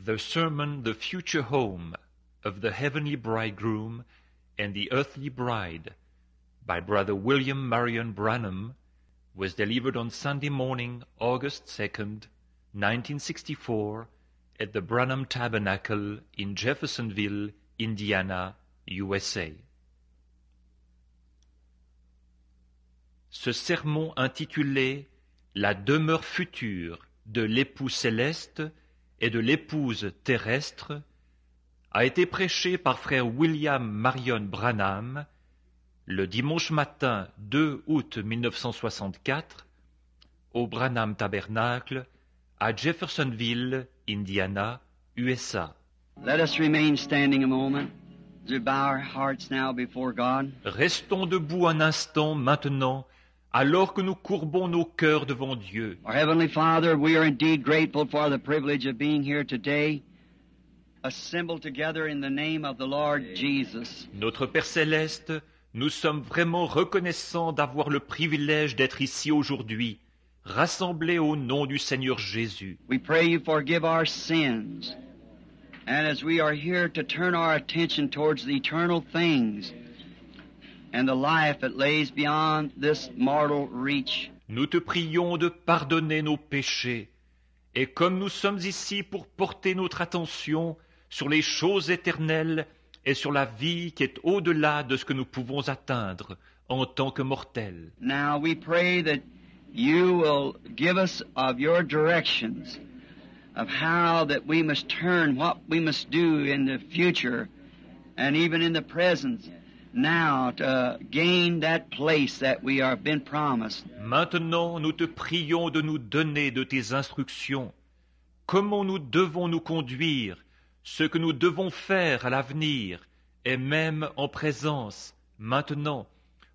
The sermon, The Future Home of the Heavenly Bridegroom and the Earthly Bride, by Brother William Marion Branham, was delivered on Sunday morning, August 2nd, 1964, at the Branham Tabernacle in Jeffersonville, Indiana, USA. Ce sermon intitulé « La demeure future de l'époux céleste et de l'épouse terrestre » a été prêché par frère William Marion Branham le dimanche matin 2 août 1964 au Branham Tabernacle à Jeffersonville, Indiana, USA. Let us remain standing a moment as we bow our hearts now before God. Restons debout un instant maintenant, alors que nous courbons nos cœurs devant Dieu. Our Heavenly Father, we are indeed grateful for the privilege of being here today, assembled together in the name of the Lord Jesus. Notre Père Céleste, nous sommes vraiment reconnaissants d'avoir le privilège d'être ici aujourd'hui, rassemblés au nom du Seigneur Jésus. We pray you forgive our sins, and as we are here to turn our attention towards the eternal things and the life that lays beyond this mortal reach. Nous te prions de pardonner nos péchés, et comme nous sommes ici pour porter notre attention sur les choses éternelles et sur la vie qui est au-delà de ce que nous pouvons atteindre en tant que mortels. Now we pray that you will give us of your directions of how that we must turn, what we must do in the future and even in the present now to gain that place that we have been promised. Maintenant, nous te prions de nous donner de tes instructions. Comment nous devons nous conduire, ce que nous devons faire à l'avenir, et même en présence, maintenant,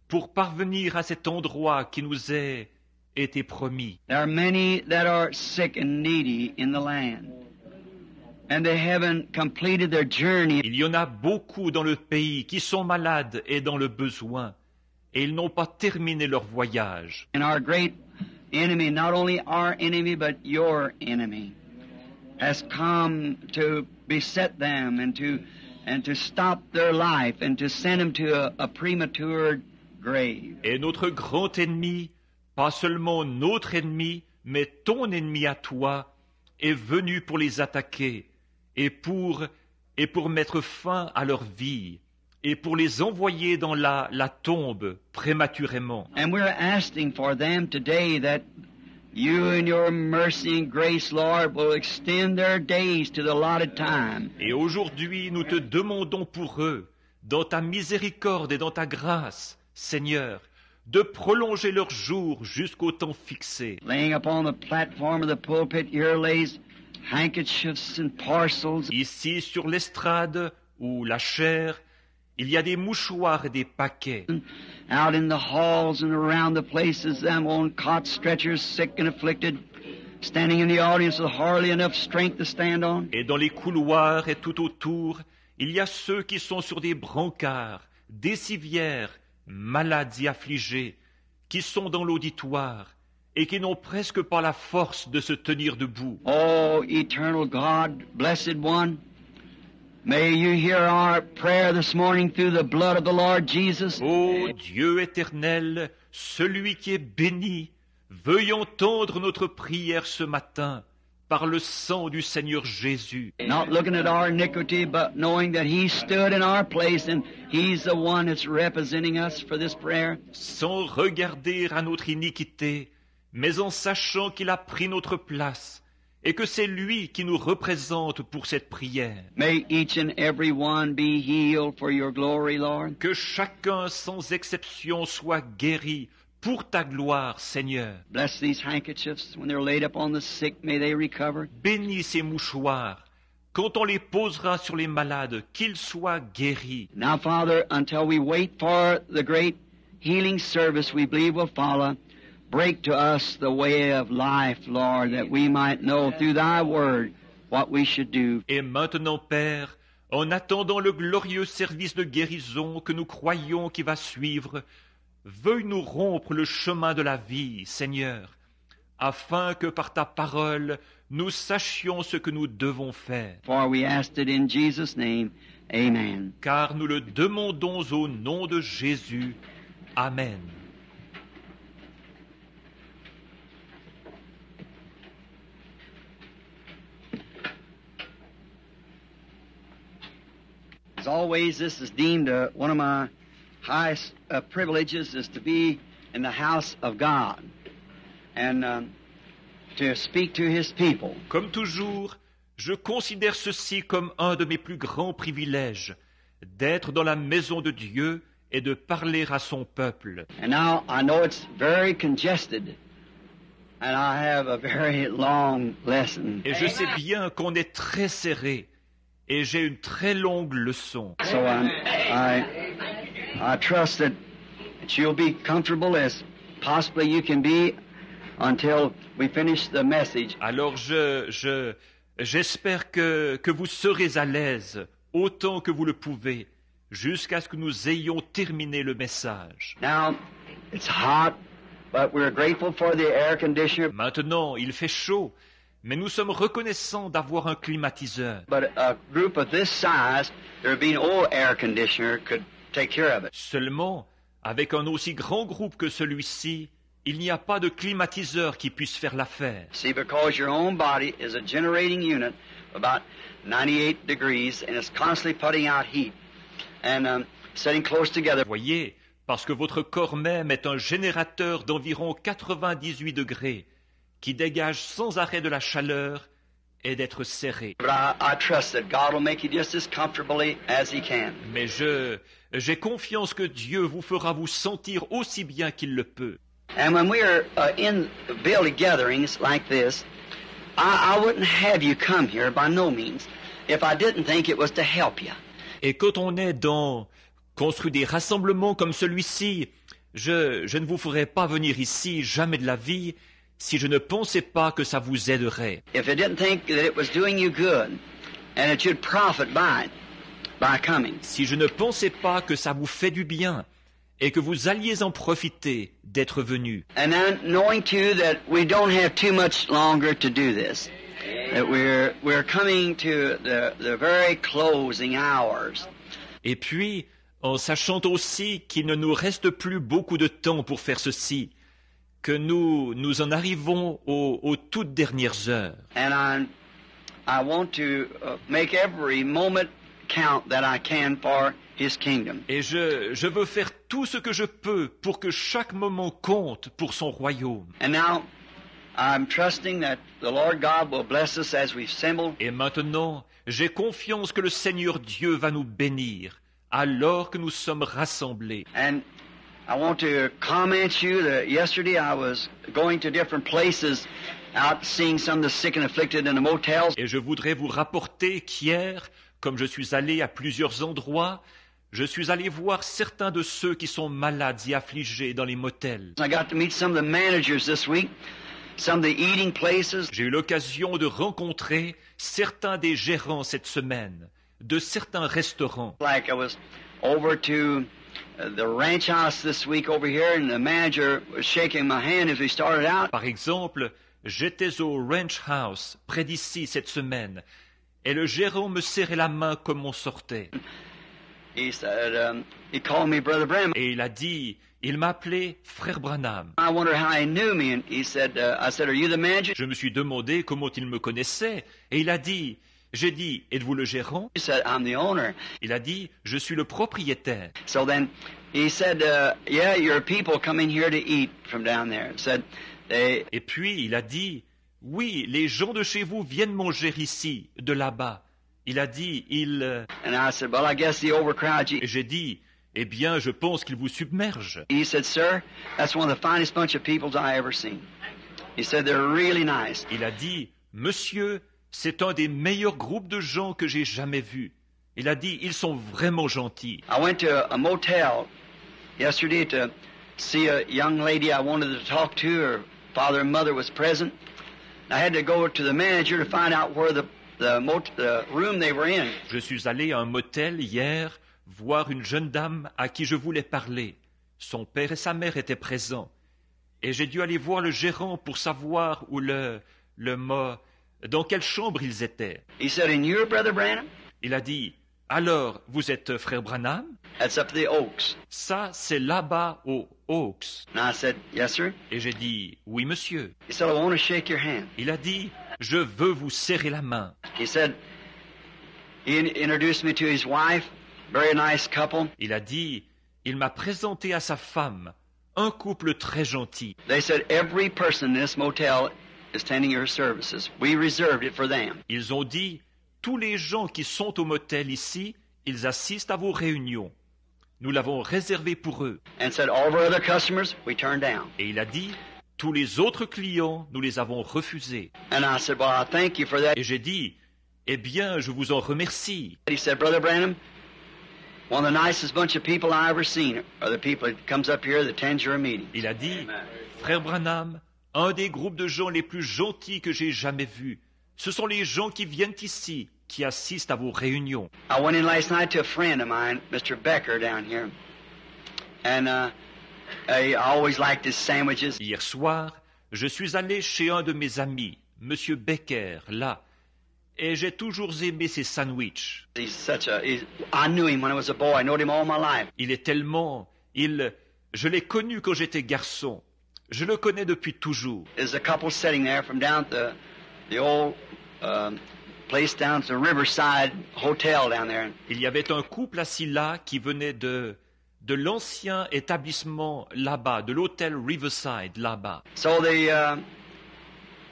pour parvenir à cet endroit qui nous est été promis. There are many that are sick and needy in the land, and they haven't completed their journey. Il y en a beaucoup dans le pays qui sont malades et dans le besoin, et ils n'ont pas terminé leur voyage. And our great enemy, not only our enemy, but your enemy, has come to beset them and to stop their life and to send them to a premature grave. Et notre grand ennemi, pas seulement notre ennemi, mais ton ennemi à toi, est venu pour les attaquer et pour mettre fin à leur vie et pour les envoyer dans la tombe prématurément. And we're asking for them today that you in your mercy and grace, Lord, will extend their days to the allotted time. Et aujourd'hui, nous te demandons pour eux, dans ta miséricorde et dans ta grâce, Seigneur, de prolonger leurs jours jusqu'au temps fixé. Laying upon the platform of the pulpit here lays handkerchiefs and parcels. Ici, sur l'estrade ou la chaire, il y a des mouchoirs et des paquets. Out in the halls and around the places, them on cot stretchers, sick and afflicted, standing in the audience with hardly enough strength to stand on. Et dans les couloirs et tout autour, il y a ceux qui sont sur des brancards, des civières, malades et affligés, qui sont dans l'auditoire et qui n'ont presque pas la force de se tenir debout. Oh, eternal God, blessed one, may you hear our prayer this morning through the blood of the Lord Jesus. Ô Dieu éternel, celui qui est béni, veuille entendre notre prière ce matin par le sang du Seigneur Jésus. Not looking at our iniquity, but knowing that He stood in our place and He's the one that's representing us for this prayer. Sans regarder à notre iniquité, mais en sachant qu'il a pris notre place et que c'est lui qui nous représente pour cette prière. May each and every one be healed for your glory, Lord. Que chacun sans exception soit guéri pour ta gloire, Seigneur. Bless these handkerchiefs when they're laid upon the sick, may they recover. Bénis ces mouchoirs. Quand on les posera sur les malades, qu'ils soient guéris. Now, Father, until we wait for the great healing service we believe will follow, break to us the way of life, Lord, that we might know through Thy Word what we should do. Et maintenant, Père, en attendant le glorieux service de guérison que nous croyons qui va suivre, veuille nous rompre le chemin de la vie, Seigneur, afin que par ta parole, nous sachions ce que nous devons faire. For we asked it in Jesus' name. Amen. Car nous le demandons au nom de Jésus. Amen. As always, this is deemed one of my highest privileges is to be in the house of God and to speak to His people. Comme toujours, je considère ceci comme un de mes plus grands privilèges, d'être dans la maison de Dieu et de parler à son peuple. And now I know it's very congested, and I have a very long lesson. Et je sais bien qu'on est très serré, et j'ai une très longue leçon. So I trust that you'll be comfortable as possibly you can be until we finish the message. Alors j'espère que vous serez à l'aise autant que vous le pouvez jusqu'à ce que nous ayons terminé le message. Now, it's hot, but we're grateful for the air conditioner. Maintenant, il fait chaud, mais nous sommes reconnaissants d'avoir un climatiseur. But a group of this size, there being no air conditioner, could take care of it. Seulement, avec un aussi grand groupe que celui-ci, il n'y a pas de climatiseur qui puisse faire l'affaire. See, because your own body is a generating unit about 98 degrees, and it's constantly putting out heat and setting close together. Voyez, parce que votre corps même est un générateur d'environ 98 degrés, qui dégage sans arrêt de la chaleur et d'être serré. But I trust that God will make you just as comfortably as He can. Mais j'ai confiance que Dieu vous fera vous sentir aussi bien qu'il le peut. And when we are in building gatherings like this, I wouldn't have you come here by no means if I didn't think it was to help you. Et quand on est construit des rassemblements comme celui-ci, je ne vous ferai pas venir ici jamais de la vie si je ne pensais pas que ça vous aiderait. If I didn't think that it was doing you good and that you'd profit by it, by coming. Si je ne pensais pas que ça vous fait du bien et que vous alliez en profiter d'être venu. And then knowing too that we don't have too much longer to do this, that we're coming to the very closing hours. Et puis, en sachant aussi qu'il ne nous reste plus beaucoup de temps pour faire ceci, que nous en arrivons aux toutes dernières heures. And I want to make every moment count that I can for His kingdom. Et je veux faire tout ce que je peux pour que chaque moment compte pour son royaume. And now, I'm trusting that the Lord God will bless us as we assemble. Et maintenant, j'ai confiance que le Seigneur Dieu va nous bénir alors que nous sommes rassemblés. And I want to comment you that yesterday I was going to different places out seeing some of the sick and afflicted in the motels. Et je voudrais vous rapporter qu'hier, comme je suis allé à plusieurs endroits, je suis allé voir certains de ceux qui sont malades et affligés dans les motels. I got to meet some of the managers this week, some of the eating places. J'ai eu l'occasion de rencontrer certains des gérants cette semaine, de certains restaurants. Like I was over to the ranch house this week over here, and the manager was shaking my hand as we started out. Par exemple, j'étais au Ranch House, près d'ici, cette semaine, et le gérant me serrait la main comme on sortait. He said, he called me Brother Branham. Et il m'a appelé Frère Branham. I wonder how he knew me, and he said, I said, are you the manager? Je me suis demandé comment il me connaissait, et j'ai dit, êtes-vous le gérant? He said, I'm the owner. Il a dit, je suis le propriétaire. So then he said, yeah, your people coming here to eat from down there. Said they. Et puis il a dit, oui, les gens de chez vous viennent manger ici, de là-bas. Il a dit, And I said, well, I guess the overcrowd you. Et j'ai dit, eh bien, je pense qu'ils vous submergent. He said, sir, that's one of the finest bunch of people I ever seen. He said, they're really nice. Il a dit, monsieur, c'est un des meilleurs groupes de gens que j'ai jamais vus. Il a dit, ils sont vraiment gentils. I went to a motel yesterday to see a young lady I wanted to talk to. Her father and mother was present. I had to go to the manager to find out where the room they were in. Je suis allé à un motel hier voir une jeune dame à qui je voulais parler. Son père et sa mère étaient présents. Et j'ai dû aller voir le gérant pour savoir où dans quelle chambre ils étaient. He said, "And you're Brother Branham?" Il a dit, alors, vous êtes frère Branham? That's up to the Oaks. Ça, c'est là-bas aux Oaks. And I said, "Yes, sir." Et j'ai dit, oui, monsieur. He said, "I want to shake your hand." Il a dit, je veux vous serrer la main. He said, he introduced me to his wife, very nice couple. Il a dit, il m'a présenté à sa femme, un couple très gentil. They said, "Every person in this motel is attending your services. We reserved it for them." Ils ont dit, tous les gens qui sont au motel ici, ils assistent à vos réunions. Nous l'avons réservé pour eux. And said, "All of our other customers, we turned down." Et il a dit, tous les autres clients, nous les avons refusés. And I said, "Well, I thank you for that." Et j'ai dit, eh bien, je vous en remercie. He said, "Brother Branham, one of the nicest bunch of people I ever seen are the people that comes up here that attends your meeting." Il a dit, frère Branham, un des groupes de gens les plus gentils que j'ai jamais vus, ce sont les gens qui viennent ici, qui assistent à vos réunions. I went in last night to a friend of mine, Mr. Becker, down here. And I always liked his sandwiches. Hier soir, je suis allé chez un de mes amis, Monsieur Becker, là, et j'ai toujours aimé ses sandwichs. I knew him when I was a boy. I knowed him all my life. Il est tellement... Je l'ai connu quand j'étais garçon. Je le connais depuis toujours. There's a couple sitting there from down at the old place down at the Riverside Hotel down there. Il y avait un couple assis là qui venait de l'ancien établissement là-bas, de l'hôtel Riverside là-bas. So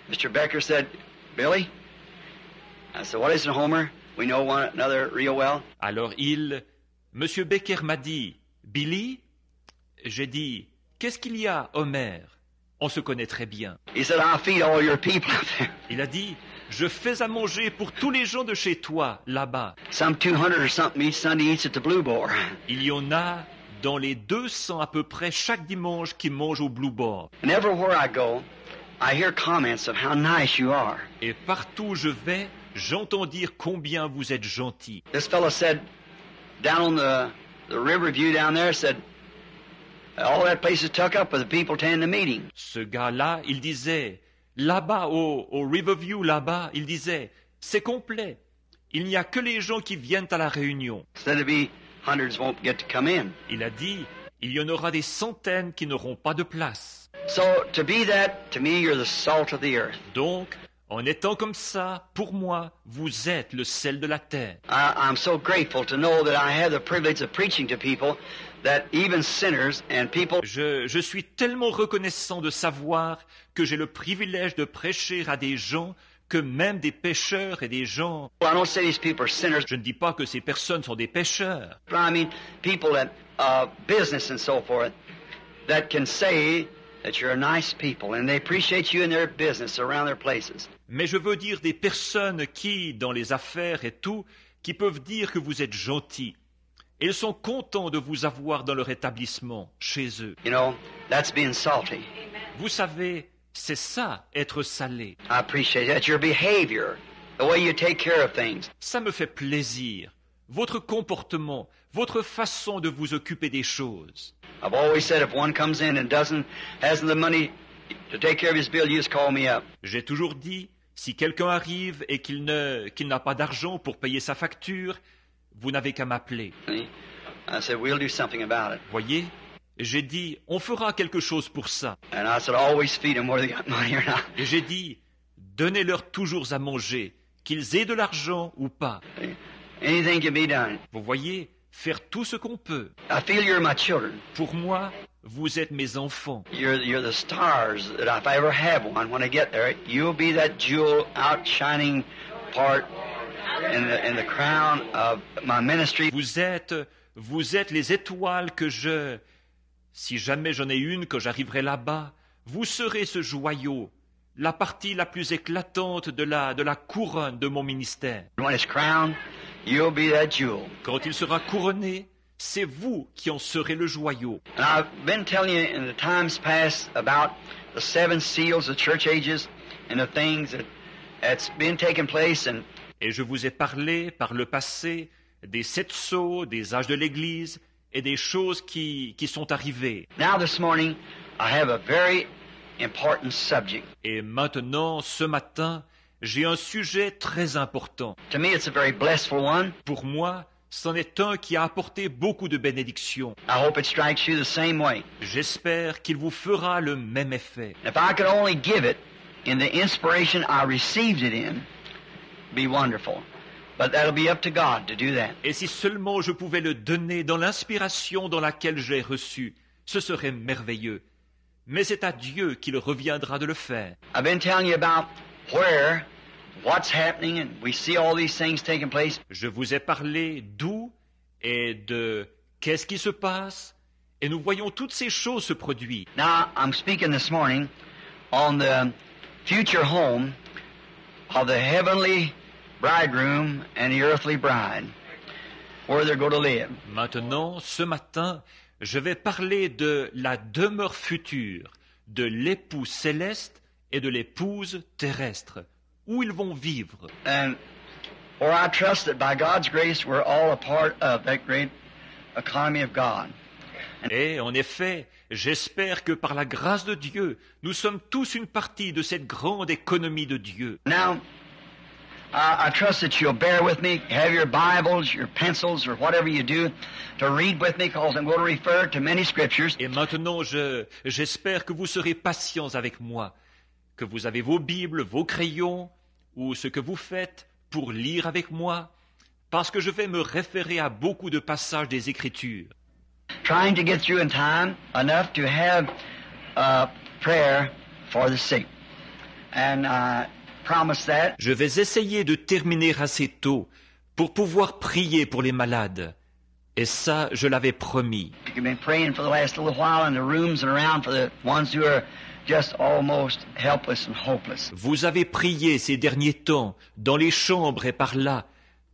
Mr. Becker said, "Billy?" I said, "What is it, Homer? We know one another real well." Alors Monsieur Becker m'a dit, Billy? J'ai dit, qu'est-ce qu'il y a, Homer? On se connaît très bien. He said, "I'll feed all your people up there." Il a dit, je fais à manger pour tous les gens de chez toi, là-bas. Some 200 or something each Sunday eats at the Blue Boar. Il y en a dans les 200 à peu près chaque dimanche qui mangent au Blue Boar. And everywhere I go, I hear comments of how nice you are. Et partout où je vais, j'entends dire combien vous êtes gentil. This fellow said, down on the Riverview down there, said, all that place is tucked up with the people attending the meeting. Ce gars-là, il disait, là-bas, au Riverview, là-bas, il disait, c'est complet. Il n'y a que les gens qui viennent à la réunion. Said to be hundreds won't get to come in. Il a dit, il y en aura des centaines qui n'auront pas de place. So to be that, to me, you're the salt of the earth. Donc, en étant comme ça, pour moi, vous êtes le sel de la terre. I'm so grateful to know that I have the privilege of preaching to people that even sinners and people... Je suis tellement reconnaissant de savoir que j'ai le privilège de prêcher à des gens, que même des pécheurs et des gens... Well, I don't say these people are sinners. Je ne dis pas que ces personnes sont des pécheurs. I mean people that business and so forth that can say that you're a nice people and they appreciate you in their business around their places. Mais je veux dire des personnes qui, dans les affaires et tout, qui peuvent dire que vous êtes gentils. Et ils sont contents de vous avoir dans leur établissement, chez eux. You know, that's being salty. Vous savez, c'est ça, être salé. I appreciate that. Your behavior, the way you take care of things. Ça me fait plaisir. Votre comportement, votre façon de vous occuper des choses. I've always said if one comes in and hasn't the money to take care of his bill, you just call me up. J'ai toujours dit, si quelqu'un arrive et qu'il n'a pas d'argent pour payer sa facture, vous n'avez qu'à m'appeler. I said, we'll do something about it. Voyez, j'ai dit, on fera quelque chose pour ça. And I said, always feed them whether they got money or not. Et j'ai dit, donnez-leur toujours à manger, qu'ils aient de l'argent ou pas. Anything can be done. Vous voyez, faire tout ce qu'on peut. I feel you're my children. Pour moi, vous êtes mes enfants. You're the stars that if I ever have one, when I get there, you'll be that jewel outshining part in the crown of my ministry. Vous êtes les étoiles que si jamais j'en ai une, quand j'arriverai là-bas, vous serez ce joyau, la partie la plus éclatante de la couronne de mon ministère. When it's crowned, you'll be that jewel. Quand il sera couronné, c'est vous qui en serez le joyau. And I've been telling you in the times past about the 7 seals of church ages and the things that's been taking place. Et je vous ai parlé par le passé des 7 sceaux, des âges de l'Église et des choses qui sont arrivées. Now this morning, I have a very important subject. Et maintenant, ce matin, j'ai un sujet très important. To me, it's a very blissful one. Pour moi, c'en est un qui a apporté beaucoup de bénédictions. I hope it strikes you the same way. J'espère qu'il vous fera le même effet. If I could only give it in the inspiration I received it in, it'd be wonderful. But that'll be up to God to do that. Et si seulement je pouvais le donner dans l'inspiration dans laquelle j'ai reçu, ce serait merveilleux. Mais c'est à Dieu qu'il reviendra de le faire. I've been telling you about what's happening, and we see all these things taking place. Je vous ai parlé d'où et de qu'est-ce qui se passe, et nous voyons toutes ces choses se produire. Now, I'm speaking this morning on the future home of the heavenly bridegroom and the earthly bride, where they're going to live. Maintenant, ce matin, je vais parler de la demeure future, de l'époux céleste et de l'épouse terrestre, où ils vont vivre. And for I trust that by God's grace we're all a part of that great economy of God. Et en effet, j'espère que par la grâce de Dieu, nous sommes tous une partie de cette grande économie de Dieu. Now, I trust that you'll bear with me, have your Bibles, your pencils, or whatever you do, to read with me, because I'm going to refer to many scriptures. Et maintenant, j'espère que vous serez patients avec moi, que vous avez vos Bibles, vos crayons, ou ce que vous faites pour lire avec moi, parce que je vais me référer à beaucoup de passages des Écritures. Trying to get through in time enough to have prayer for the sick. And I promise that. Je vais essayer de terminer assez tôt pour pouvoir prier pour les malades. Et ça, je l'avais promis. You've been praying for the last little while in the rooms and around for the ones who are just almost helpless and hopeless. Vous avez prié ces derniers temps, dans les chambres et par là,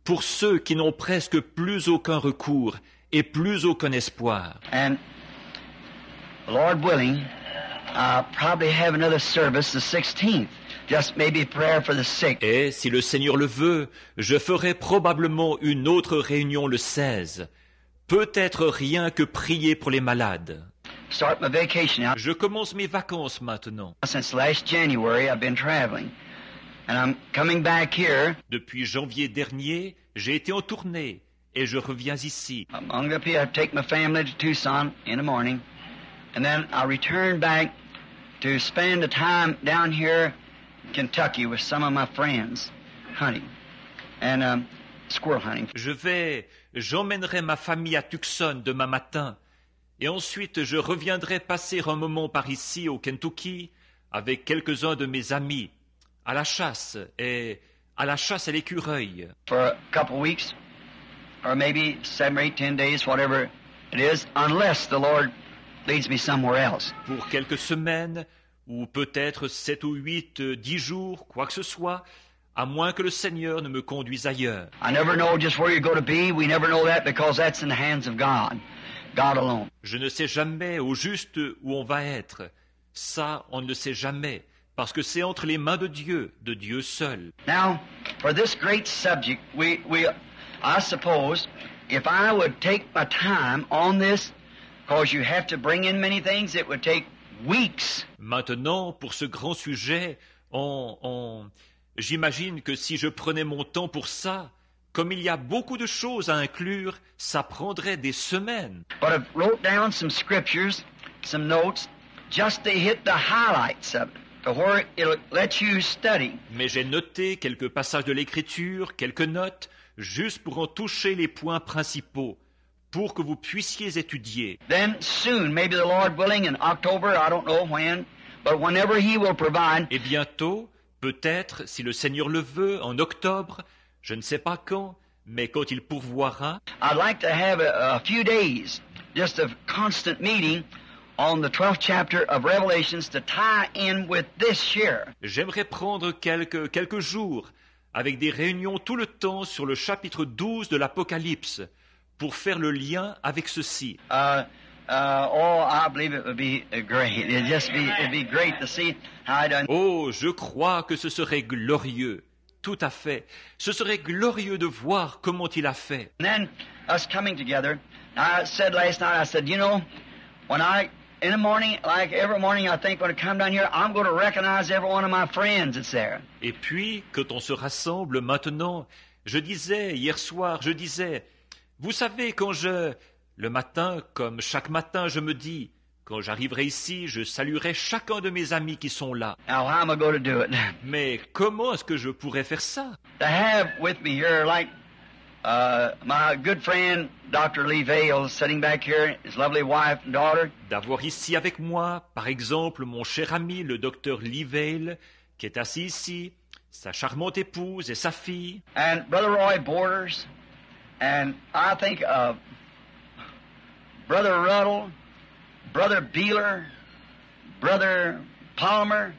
pour ceux qui n'ont presque plus aucun recours et plus aucun espoir. And Lord willing, I'll probably have another service the 16th. Just maybe prayer for the sick. Et, si le Seigneur le veut, je ferai probablement une autre réunion le 16. Peut-être rien que prier pour les malades. Start my vacation now. Je commence mes vacances maintenant. Since last January, I've been traveling. And I'm coming back here. Depuis janvier dernier, j'ai été en tournée et je reviens ici. I'm going up here. I take my family to Tucson in the morning. And then I'll return back to spend the time down here in Kentucky with some of my friends hunting and squirrel hunting. J'emmènerai ma famille à Tucson demain matin et ensuite je reviendrai passer un moment par ici au Kentucky avec quelques-uns de mes amis à la chasse et à l'écureuil. For a couple of weeks or maybe 7 or 8, 10 days, whatever it is, unless the Lord leads me somewhere else. Pour quelques semaines ou peut-être 7 ou 8, 10 jours, quoi que ce soit, à moins que le Seigneur ne me conduise ailleurs. I never know just where you're going to be. We never know that because that's in the hands of God. God alone. Je ne sais jamais au juste où on va être. Ça, on ne le sait jamais, parce que c'est entre les mains de Dieu seul. Now, for this great subject, I suppose, if I would take my time on this, because you have to bring in many things, it would take weeks. Maintenant, pour ce grand sujet, j'imagine que si je prenais mon temps pour ça, comme il y a beaucoup de choses à inclure, ça prendrait des semaines. But I wrote down some scriptures, some notes, just to hit the highlights of it, to where it'll let you study. Mais j'ai noté quelques passages de l'Écriture, quelques notes, juste pour en toucher les points principaux, pour que vous puissiez étudier. Then soon, maybe the Lord willing, in October, I don't know when, but whenever He will provide. Et bientôt, peut-être, si le Seigneur le veut, en octobre, je ne sais pas quand, mais quand il pourvoira, I'd like to have a few days, just of constant meeting on the 12th chapter of Revelations to tie in with this year. J'aimerais prendre quelques jours avec des réunions tout le temps sur le chapitre 12 de l'Apocalypse pour faire le lien avec ceci. I believe it would be great. It'd be great to see how I done. Oh, je crois que ce serait glorieux. Tout à fait. Ce serait glorieux de voir comment il a fait. And then us coming together, I said last night, I said, you know, when I in the morning, like every morning, I think when I come down here, I'm going to recognize every one of my friends that's there. Et puis, quand on se rassemble maintenant, hier soir, je disais, vous savez, le matin, comme chaque matin, je me dis, quand j'arriverai ici, je saluerai chacun de mes amis qui sont là. Now, how am I going to do it? Mais comment est-ce que je pourrais faire ça? To have with me here, like my good friend, Dr. Lee Vale, sitting back here, his lovely wife and daughter. D'avoir ici avec moi, par exemple, mon cher ami, le docteur Lee Vale, qui est assis ici, sa charmante épouse et sa fille. And Brother Roy Borders, and I think Brother Ruddle, Brother Beeler, Brother Palmer,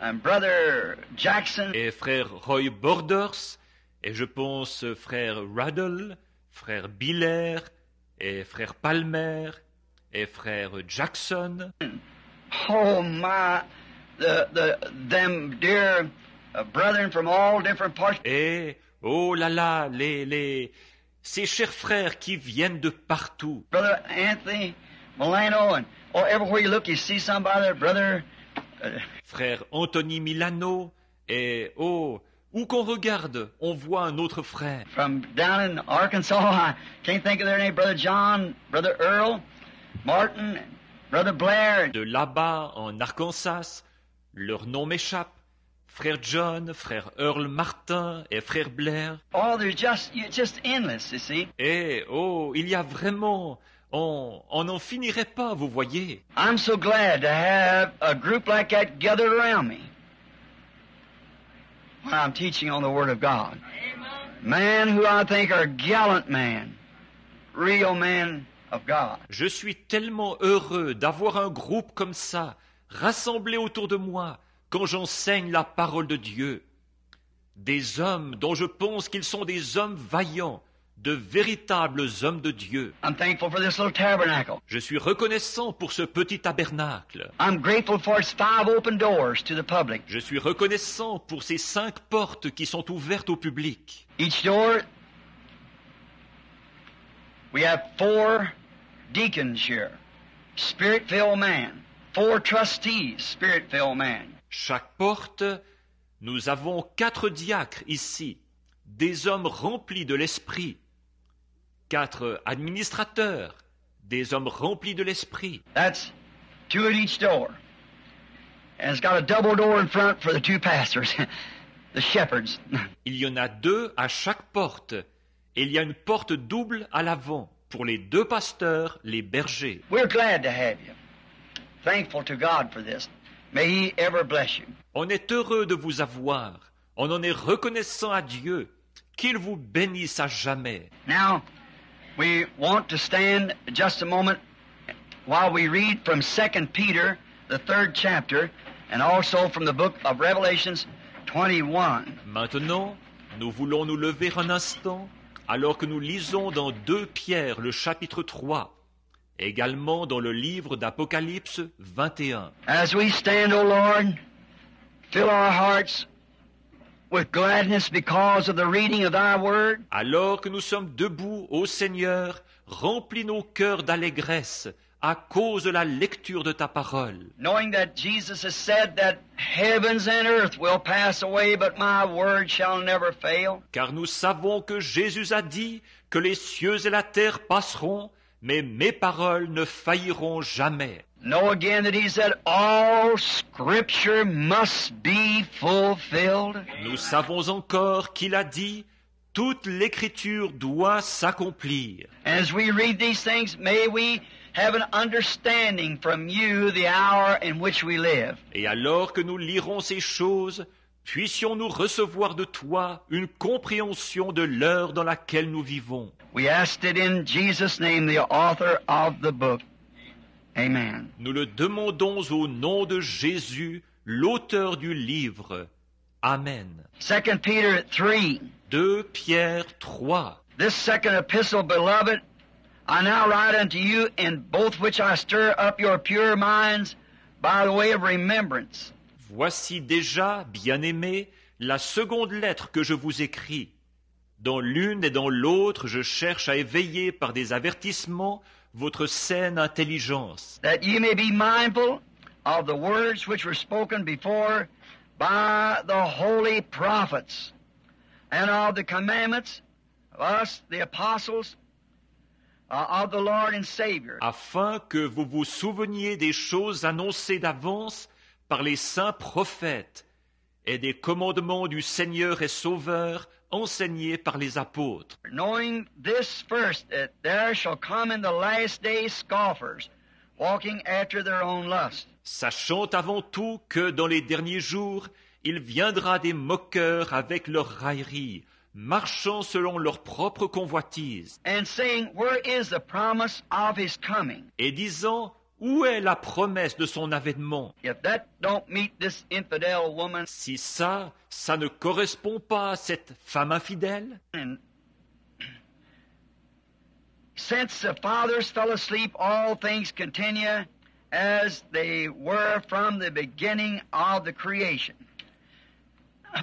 and Brother Jackson. Et frère Roy Borders, et je pense frère Ruddle, frère Biller, et frère Palmer, et frère Jackson. Oh my, them dear brethren from all different parts. Et, oh là là, ces chers frères qui viennent de partout. Brother Anthony Milano, and everywhere you look, you see somebody there, brother. Frère Anthony Milano, et où qu'on regarde, on voit un autre frère. From down in Arkansas, I can't think of their name, Brother John, Brother Earl, Martin, Brother Blair. De là-bas, en Arkansas, leur nom m'échappe. Frère John, frère Earl Martin et frère Blair. Oh, there's just endless, you see. Et, il y a vraiment... On n'en finirait pas, vous voyez. I'm so glad to have a group like that gathered around me when I'm teaching on the Word of God. Men who I think are gallant men, real men of God. Je suis tellement heureux d'avoir un groupe comme ça, rassemblé autour de moi, quand j'enseigne la parole de Dieu. Des hommes dont je pense qu'ils sont des hommes vaillants, de véritables hommes de Dieu. I'm thankful for this little tabernacle. Je suis reconnaissant pour ce petit tabernacle. I'm grateful for its 5 open doors to the public. Je suis reconnaissant pour ces 5 portes qui sont ouvertes au public. Each door, we have 4 deacons here, spirit-filled men. 4 trustees, spirit-filled men. Chaque porte, nous avons 4 diacres ici, des hommes remplis de l'esprit. 4 administrateurs, des hommes remplis de l'esprit. That's 2 at each door. And it's got a double door in front for the 2 pastors, the shepherds. Il y en a 2 à chaque porte, et il y a une porte double à l'avant pour les 2 pasteurs, les bergers. We're glad to have you. Thankful to God for this. May He ever bless you. On est heureux de vous avoir. On en est reconnaissant à Dieu. Qu'il vous bénisse à jamais. Now, we want to stand just a moment while we read from 2 Peter, the 3rd chapter, and also from the book of Revelations 21. Maintenant, nous voulons nous lever un instant, alors que nous lisons dans 2 Pierre, le chapitre 3, également dans le livre d'Apocalypse 21. As we stand, O Lord, fill our hearts with gladness because of the reading of thy word. Alors que nous sommes debout, ô Seigneur, remplis nos cœurs d'allégresse à cause de la lecture de ta parole. Knowing that Jesus has said that heavens and earth will pass away, but my word shall never fail. Car nous savons que Jésus a dit que les cieux et la terre passeront, mais mes paroles ne failliront jamais. Know again that he said all scripture must be fulfilled. Nous savons encore qu'il a dit toute l'écriture doit s'accomplir. As we read these things, may we have an understanding from you the hour in which we live. Et alors que nous lirons ces choses, puissions-nous recevoir de toi une compréhension de l'heure dans laquelle nous vivons. We asked it in Jesus' name, the author of the book. Amen. Nous le demandons au nom de Jésus, l'auteur du livre. Amen. 2 Peter 3. 2 Pierre 3. This second epistle, beloved, I now write unto you, in both which I stir up your pure minds by the way of remembrance. Voici déjà, bien-aimés, la seconde lettre que je vous écris. Dans l'une et dans l'autre, je cherche à éveiller par des avertissements votre saine intelligence, that ye may be mindful of the words which were spoken before by the holy prophets, and of the commandments of us, the apostles, of the Lord and Savior. afin que vous vous souveniez des choses annoncées d'avance par les saints prophètes et des commandements du Seigneur et Sauveur enseignés par les apôtres. Knowing this first, that there shall come in the last days scoffers, walking after their own lust. Sachant avant tout que dans les derniers jours, il viendra des moqueurs avec leur raillerie, marchant selon leur propre convoitise, And saying, where is the promise of his coming? et disant, où est la promesse de son avènement? If that don't meet this infidel woman, Si ça ne correspond pas à cette femme infidèle, and since the fathers fell asleep, all things continue as they were from the beginning of the creation.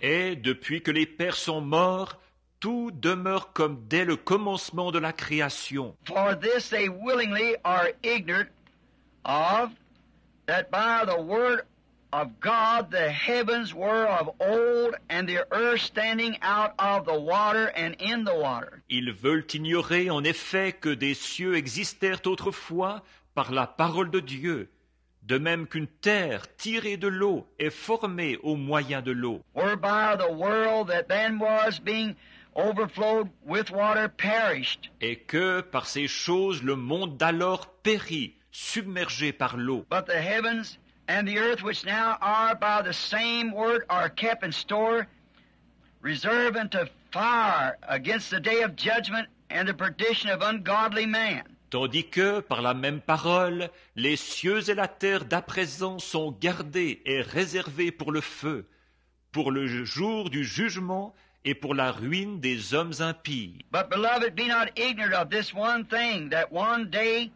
et depuis que les pères sont morts, tout demeure comme dès le commencement de la création. For this they willingly are ignorant of, that by the word of God the heavens were of old, and the earth standing out of the water and in the water. Ils veulent ignorer en effet que des cieux existèrent autrefois par la parole de Dieu, de même qu'une terre tirée de l'eau est formée au moyen de l'eau, Whereby the world that then was being overflowed with water perished. et que par ces choses le monde d'alors périt, submergé par l'eau. But the heavens and the earth which now are by the same word are kept in store, reserved unto fire against the day of judgment and the perdition of ungodly man. Tandis que, par la même parole, les cieux et la terre d'à présent sont gardés et réservés pour le feu, pour le jour du jugement et pour la ruine des hommes impies. But beloved, be not ignorant of this one thing, that one day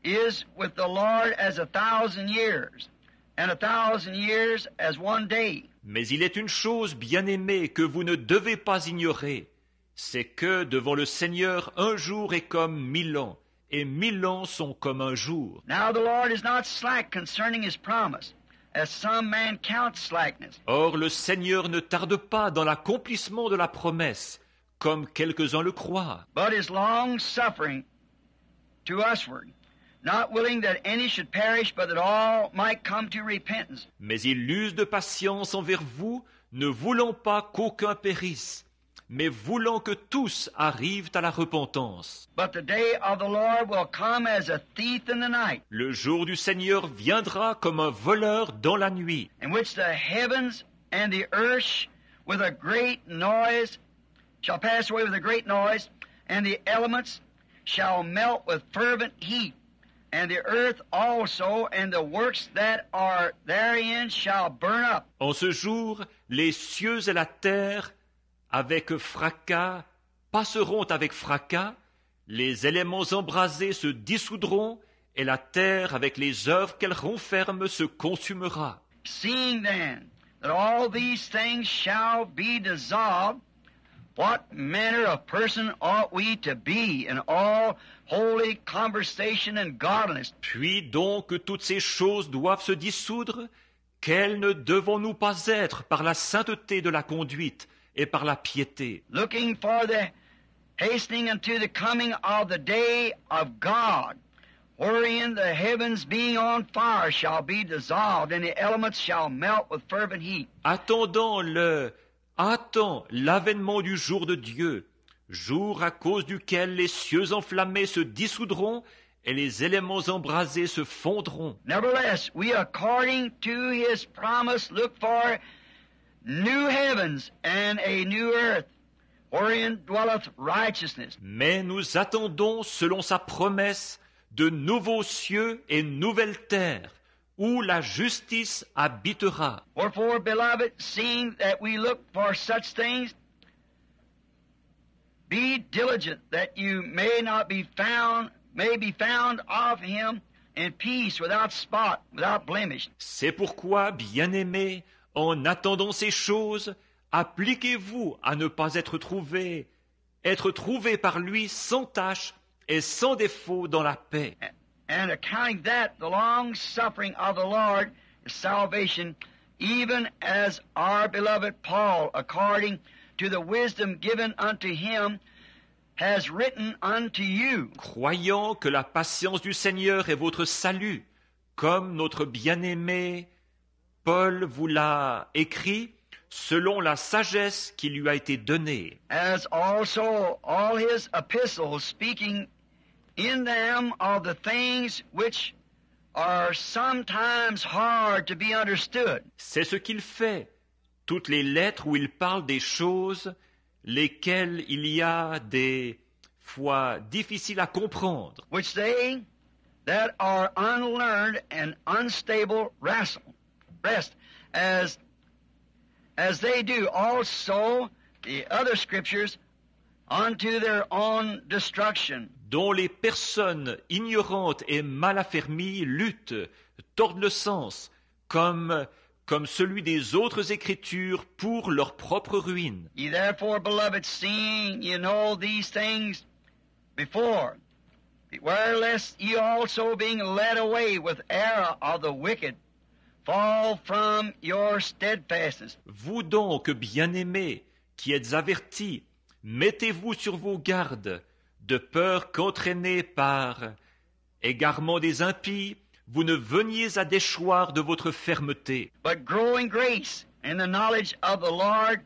is with the Lord as 1,000 years, and 1,000 years as one day. Mais il est une chose, bien-aimée, que vous ne devez pas ignorer, c'est que devant le Seigneur un jour est comme 1000 ans, et 1000 ans sont comme un jour. Now the Lord is not slack concerning his promise, as some man counts slackness, Or le Seigneur ne tarde pas dans l'accomplissement de la promesse, comme quelques-uns le croient, but is long suffering to usward, not willing that any should perish, but that all might come to repentance. mais il use de patience envers vous, ne voulant pas qu'aucun périsse, mais voulant que tous arrivent à la repentance. But the day of the Lord will come as a thief in the night, Le jour du Seigneur viendra comme un voleur dans la nuit, in which the heavens and the earth with a great noise shall pass away with a great noise, and the elements shall melt with fervent heat, and the earth also and the works that are therein shall burn up. En ce jour, les cieux et la terre, avec fracas, passeront avec fracas, les éléments embrasés se dissoudront, et la terre, avec les œuvres qu'elle renferme, se consumera. Seeing then that all these things shall be dissolved, what manner of person ought we to be in all holy conversation and godliness? Puis donc que toutes ces choses doivent se dissoudre, quels ne devons-nous pas être par la sainteté de la conduite et par la piété, Looking for the hastening unto the coming of the day of God, wherein the heavens being on fire shall be dissolved, and the elements shall melt with fervent heat. Attends l'avènement du jour de Dieu, jour à cause duquel les cieux enflammés se dissoudront et les éléments embrasés se fondront. Nevertheless, we according to his promise look for new heavens and a new earth, wherein dwelleth righteousness. Mais nous attendons, selon sa promesse, de nouveaux cieux et nouvelles terres, où la justice habitera. Wherefore, beloved, seeing that we look for such things, be diligent that you may be found of him in peace, without spot, without blemish. C'est pourquoi, bien-aimés, en attendant ces choses, appliquez-vous à ne pas être trouvés par lui sans tache et sans défaut dans la paix. And accounting that the long suffering of the Lord is salvation, even as our beloved Paul, according to the wisdom given unto him, has written unto you. Croyant que la patience du Seigneur est votre salut, comme notre bien-aimé Paul vous l'a écrit, selon la sagesse qui lui a été donnée. As also all his epistles, speaking in them of the things which are sometimes hard to be understood. C'est ce qu'il fait. Toutes les lettres où il parle des choses lesquelles il y a des fois difficiles à comprendre, Which they that are unlearned and unstable rest as they do also the other scriptures unto their own destruction. dont les personnes ignorantes et mal affermies luttent, tordent le sens, comme celui des autres Écritures pour leur propre ruine. Ye therefore, beloved, seeing ye know these things before, beware lest ye also, being led away with error of the wicked, fall from your steadfastness. Vous donc, bien-aimés, qui êtes avertis, mettez-vous sur vos gardes, de peur qu'entraînés par égarement des impies, vous ne veniez à déchoir de votre fermeté. But grow in grace and the knowledge of the Lord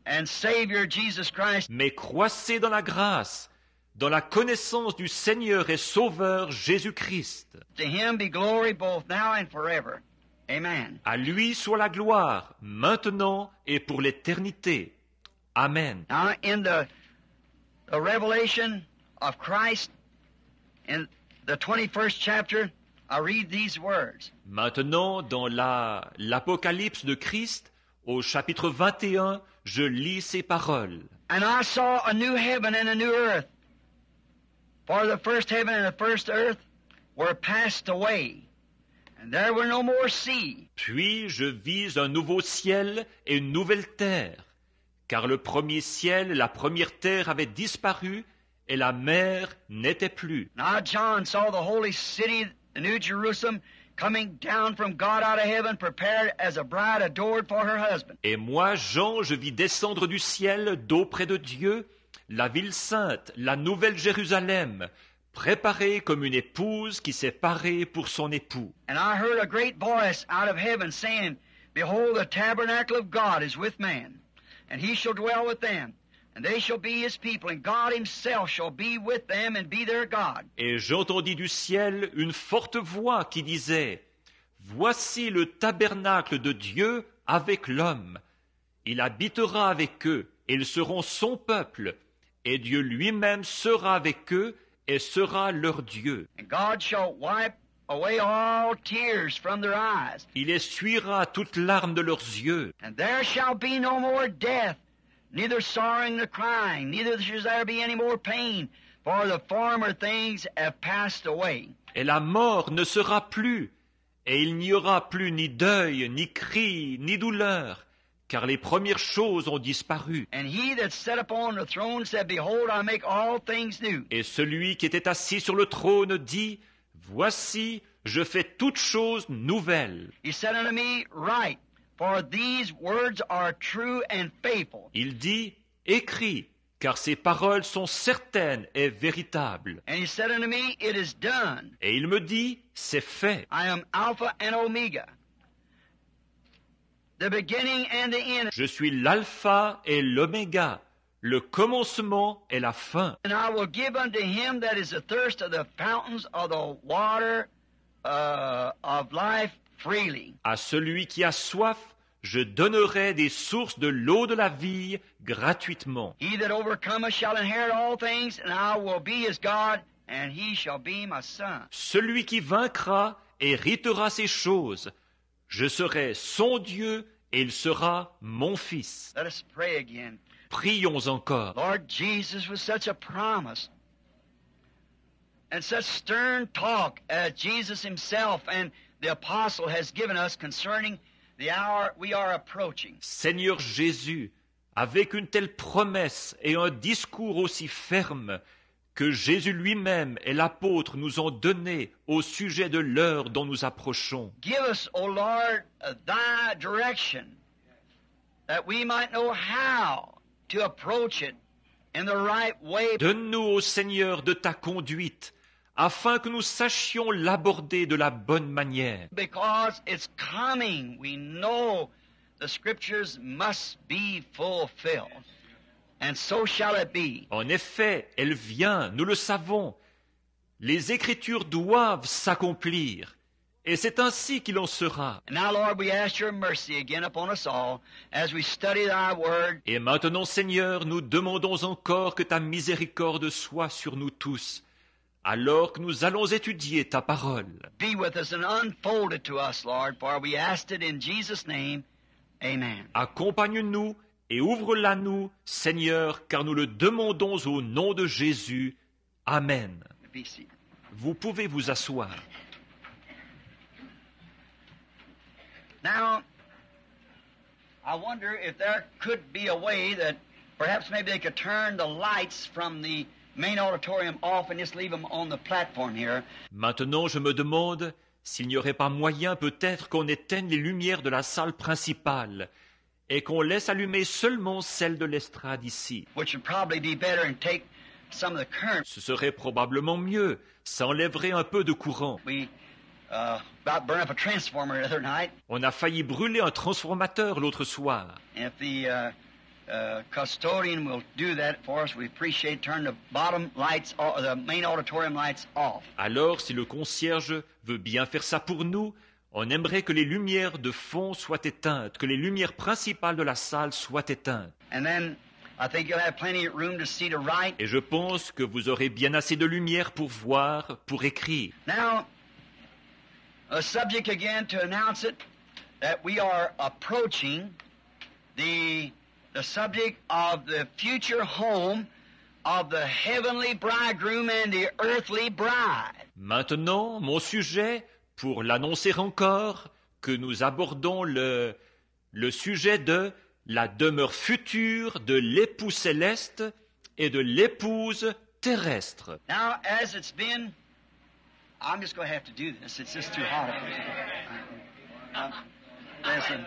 and Savior Jesus Christ. Mais croissez dans la grâce, dans la connaissance du Seigneur et Sauveur Jésus-Christ. To him be glory both now and forever. Amen. À lui soit la gloire, maintenant et pour l'éternité. Amen. Now in the revelation of Christ, in the 21st chapter, I read these words. Maintenant, dans l'Apocalypse de Christ, au chapitre 21, je lis ces paroles. And I saw a new heaven and a new earth. For the first heaven and the first earth were passed away, and there were no more sea. Puis je vis un nouveau ciel et une nouvelle terre, car le premier ciel et la première terre avaient disparu, et la mer n'était plus. Now John saw the holy city, the New Jerusalem, coming down from God out of heaven, prepared as a bride adored for her husband. Et moi, Jean, je vis descendre du ciel, d'auprès de Dieu, la ville sainte, la nouvelle Jérusalem, préparée comme une épouse qui s'est parée pour son époux. And I heard a great voice out of heaven saying, Behold, the tabernacle of God is with man, and he shall dwell with them, and they shall be his people, and God himself shall be with them and be their God. Et j'entendis du ciel une forte voix qui disait, Voici le tabernacle de Dieu avec l'homme. Il habitera avec eux, et ils seront son peuple, et Dieu lui-même sera avec eux, et sera leur Dieu. And God shall wipe away all tears from their eyes, Il essuiera toute larme de leurs yeux, and there shall be no more death, neither sorrowing nor crying, neither shall there be any more pain, for the former things have passed away. et la mort ne sera plus, et il n'y aura plus ni deuil, ni cri, ni douleur, car les premières choses ont disparu. And he that sat upon the throne said, Behold, I make all things new. Et celui qui était assis sur le trône dit, Voici, je fais toutes choses nouvelles. He said unto me, Write, for these words are true and faithful. Il dit, Écris, car ces paroles sont certaines et véritables. And he said unto me, It is done. Et il me dit, C'est fait. I am Alpha and Omega, the beginning and the end. Je suis l'alpha et l'oméga, le commencement et la fin. And I will give unto him that is athirst of the fountains of the water of life freely. À celui qui a soif, je donnerai des sources de l'eau de la vie gratuitement. He that overcometh shall inherit all things, and I will be his God, and he shall be my son. Celui qui vaincra héritera ces choses. Je serai son Dieu et il sera mon fils. Let us pray again. Prions encore. Lord Jesus, with such a promise and such stern talk as Jesus himself and the apostle has given us concerning the hour we are approaching. Seigneur Jésus, avec une telle promesse et un discours aussi ferme que Jésus lui-même et l'apôtre nous ont donné au sujet de l'heure dont nous approchons. Give us, O Lord, thy direction, that we might know how to approach it in the right way. Donne-nous, ô Seigneur, de ta conduite, afin que nous sachions l'aborder de la bonne manière. Because it's coming, we know the scriptures must be fulfilled. And so shall it be. En effet, elle vient, nous le savons. Les Écritures doivent s'accomplir, et c'est ainsi qu'il en sera. And now, Lord, we ask your mercy again upon us all as we study thy word. Et maintenant, Seigneur, nous demandons encore que ta miséricorde soit sur nous tous, alors que nous allons étudier ta parole. Be with us and unfold it to us, Lord, for we asked it in Jesus' name. Amen. Accompagne-nous et ouvre-la nous, Seigneur, car nous le demandons au nom de Jésus. Amen. Be seated. Vous pouvez vous asseoir. Now, I wonder if there could be a way that perhaps maybe they could turn the lights from the main auditorium off and just leave them on the platform here. Maintenant, je me demande s'il n'y aurait pas moyen peut-être qu'on éteigne les lumières de la salle principale et qu'on laisse allumer seulement celle de l'estrade ici. Which would probably be better and take some of the current. Ce serait probablement mieux, ça enlèverait un peu de courant. We about burned up a transformer the other night. On a failli brûler un transformateur l'autre soir. And if the custodian will do that for us, we appreciate turning the bottom lights, or the main auditorium lights off. Alors, si le concierge veut bien faire ça pour nous, on aimerait que les lumières de fond soient éteintes, que les lumières principales de la salle soient éteintes. And then I think you'll have plenty of room to see to write. Et je pense que vous aurez bien assez de lumière pour voir, pour écrire. Now, a subject again to announce it, that we are approaching the subject of the future home of the heavenly bridegroom and the earthly bride. Maintenant, mon sujet, pour l'annoncer encore, que nous abordons le sujet de la demeure future de l'époux céleste et de l'épouse terrestre. Now, as it's been, I'm just going to have to do this. It's just too hot up here. Listen.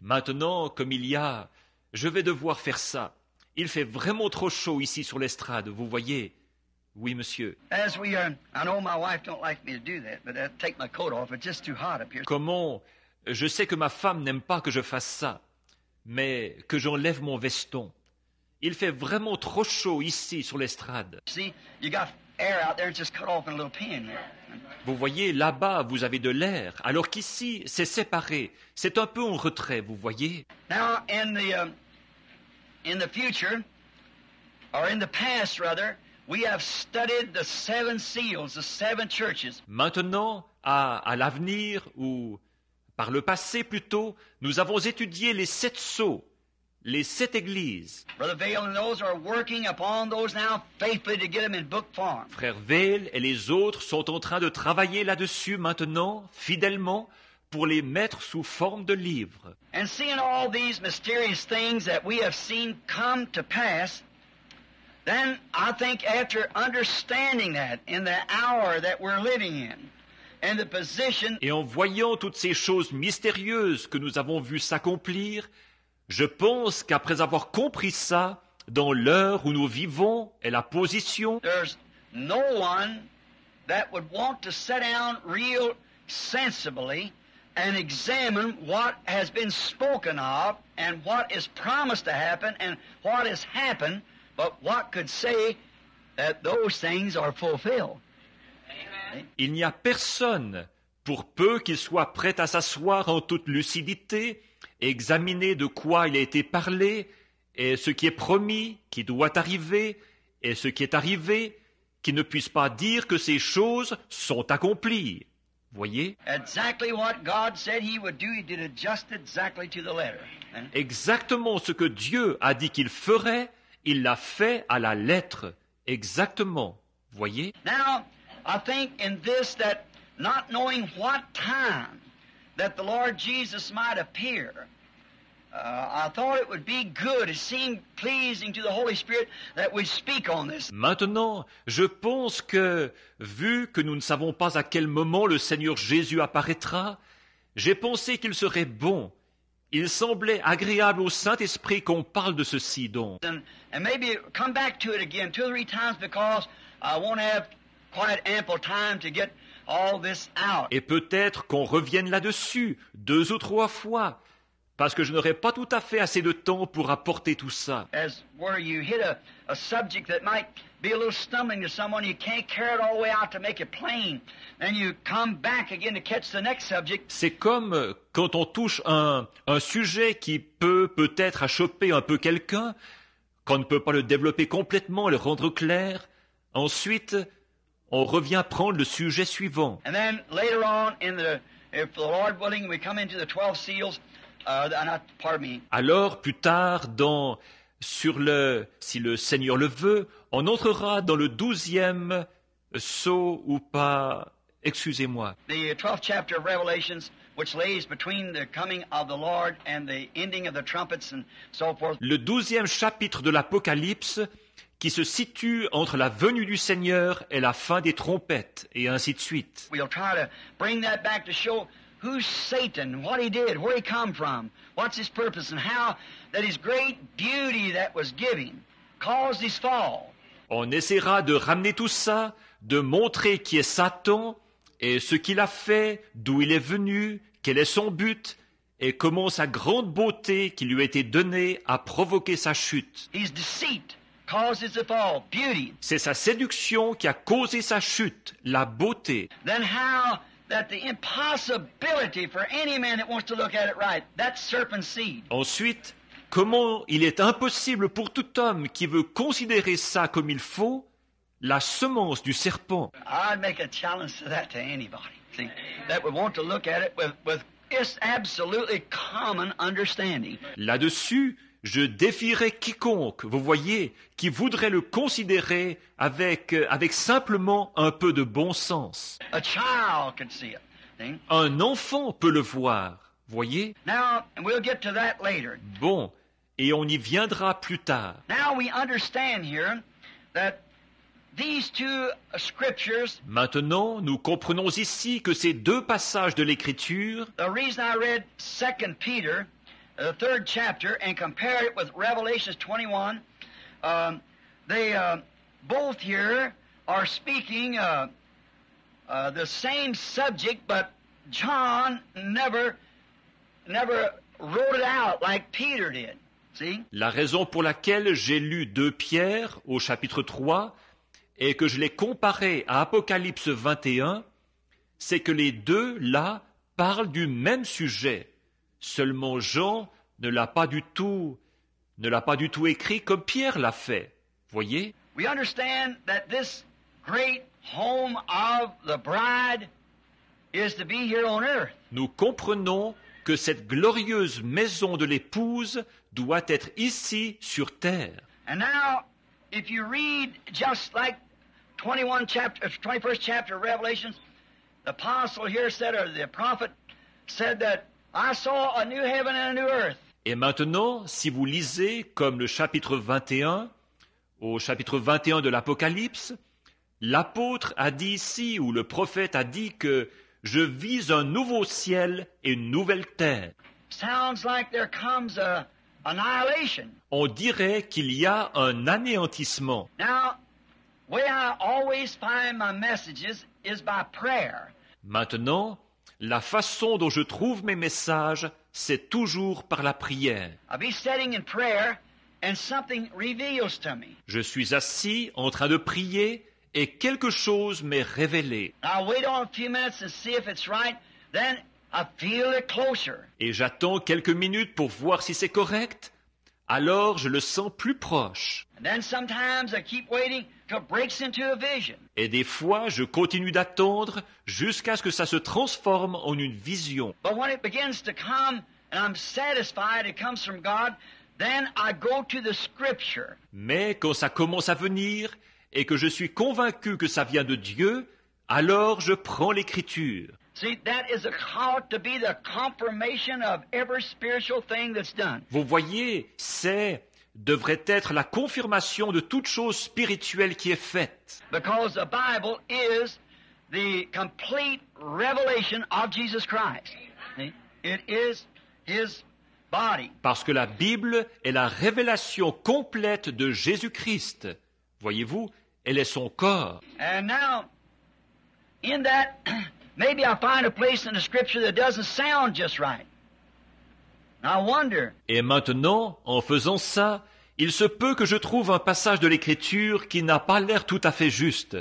Maintenant, comme il y a, je vais devoir faire ça. Il fait vraiment trop chaud ici sur l'estrade, vous voyez. Oui, monsieur. As we I know my wife don't like me to do that, but I take my coat off. It's just too hot up here. Comment? Je sais que ma femme n'aime pas que je fasse ça, mais que j'enlève mon veston. Il fait vraiment trop chaud ici sur l'estrade. See, you got air out there. It's just cut off in a little pin here. Vous voyez, là-bas, vous avez de l'air, alors qu'ici, c'est séparé. C'est un peu en retrait, vous voyez. Now, in the future, or in the past rather, we have studied the seven seals, the seven churches. Maintenant, à l'avenir, ou par le passé plutôt, nous avons étudié les 7 sceaux, les 7 églises. Brother Vail and those are working upon those now faithfully to get them in book form. Frère Vail et les autres sont en train de travailler là-dessus maintenant, fidèlement, pour les mettre sous forme de livres. And seeing all these mysterious things that we have seen come to pass, then I think after understanding that in the hour that we're living in, and the position. Et en voyant toutes ces choses mystérieuses que nous avons vues s'accomplir, je pense qu'après avoir compris ça, dans l'heure où nous vivons et la position, There's no one that would want to sit down real sensibly and examine what has been spoken of and what is promised to happen and what has happened, but what could say that those things are fulfilled. il n'y a personne, pour peu qu'il soit prêt à s'asseoir en toute lucidité, examiner de quoi il a été parlé, et ce qui est promis, qui doit arriver, et ce qui est arrivé, qui ne puisse pas dire que ces choses sont accomplies. Voyez? Exactly what God said he would do, he did it just exactly to the letter. Exactement ce que Dieu a dit qu'il ferait, il l'a fait à la lettre. Exactement. Voyez? Now, I think in this that not knowing what time that the Lord Jesus might appear, I thought it would be good. It seemed pleasing to the Holy Spirit that we speak on this. Maintenant, je pense que, vu que nous ne savons pas à quel moment le Seigneur Jésus apparaîtra, j'ai pensé qu'il serait bon. Il semblait agréable au Saint-Esprit qu'on parle de ceci donc. And maybe come back to it again 2 or 3 times because I won't have quite ample time to get all this out. Et peut-être qu'on revienne là-dessus 2 ou 3 fois, parce que je n'aurai pas tout à fait assez de temps pour apporter tout ça. As where you hit a subject that might be a little stumbling to someone, you can't carry it all the way out to make it plain. Then you come back again to catch the next subject. C'est comme quand on touche un sujet qui peut peut-être choper un peu quelqu'un, qu'on ne peut pas le développer complètement, le rendre clair. Ensuite, on revient prendre le sujet suivant. And then later on, if the Lord willing, we come into the 12 seals. Alors, plus tard, si le Seigneur le veut, on entrera dans le 12e sceau ou pas, excusez-moi. The 12th chapter of Revelations, which lays between the coming of the Lord and the ending of the trumpets and so forth. Le 12e chapitre de l'Apocalypse, qui se situe entre la venue du Seigneur et la fin des trompettes, et ainsi de suite. We'll try to bring that back to show who's Satan, what he did, where he come from, what's his purpose, and how that his great beauty that was given caused his fall. On essaiera de ramener tout ça, de montrer qui est Satan et ce qu'il a fait, d'où il est venu, quel est son but et comment sa grande beauté qui lui a été donnée a provoqué sa chute. His deceit causes the fall, beauty. C'est sa séduction qui a causé sa chute, la beauté. Then how that the impossibility for any man that wants to look at it right, that serpent seed. Ensuite, comment il est impossible pour tout homme qui veut considérer ça comme il faut, la semence du serpent. I'd make a challenge to that to anybody, see, that would want to look at it with just absolutely common understanding. Là-dessus, je défierais quiconque, vous voyez, qui voudrait le considérer avec simplement un peu de bon sens. A child can see it. See? Un enfant peut le voir, voyez. Now, and we'll get to that later. Bon, et on y viendra plus tard. Now we understand here that these two scriptures. Maintenant, nous comprenons ici que ces 2 passages de l'Écriture. The reason I read 2 Peter, the 3rd chapter, and compared it with Revelations 21, they both here are speaking the same subject, but John never wrote it out like Peter did. See? La raison pour laquelle j'ai lu 2 Pierre au chapitre 3 et que je l'ai comparé à Apocalypse 21, c'est que les 2 là parlent du même sujet. Seulement Jean ne l'a pas du tout écrit comme Pierre l'a fait. Voyez? We understand that this great home of the bride is to be here on earth. Nous comprenons que cette glorieuse maison de l'épouse doit être ici sur terre. And now, if you read just like 21st chapter of Revelations, the apostle here said, or the prophet said that I saw a new heaven and a new earth. Et maintenant, si vous lisez comme le chapitre 21, au chapitre 21 de l'Apocalypse, l'apôtre a dit ici, ou le prophète a dit que je vis un nouveau ciel et une nouvelle terre. Sounds like there comes a annihilation. On dirait qu'il y a un anéantissement. Now, the way I always find my messages is by prayer. Maintenant, la façon dont je trouve mes messages, c'est toujours par la prière. I'll be sitting in prayer and something reveals to me. Je suis assis en train de prier et quelque chose m'est révélé. I'll wait on a few minutes and see if it's right. Then I feel it closer. Et j'attends quelques minutes pour voir si c'est correct. Alors je le sens plus proche. And then sometimes I keep waiting till it breaks into a vision. Et des fois, je continue d'attendre jusqu'à ce que ça se transforme en une vision. But when it begins to come and I'm satisfied it comes from God, then I go to the Scripture. Mais quand ça commence à venir et que je suis convaincu que ça vient de Dieu, alors je prends l'Écriture. See, that is called to be the confirmation of every spiritual thing that's done. Vous voyez, devrait être la confirmation de toute chose spirituelle qui est faite. Because the Bible is the complete revelation of Jesus Christ. See? It is His body. Parce que la Bible est la révélation complète de Jésus-Christ. Voyez-vous, elle est son corps. And now, in that, maybe I find a place in the Scripture that doesn't sound just right. I wonder. Et maintenant, en faisant ça, il se peut que je trouve un passage de l'Écriture qui n'a pas l'air tout à fait juste.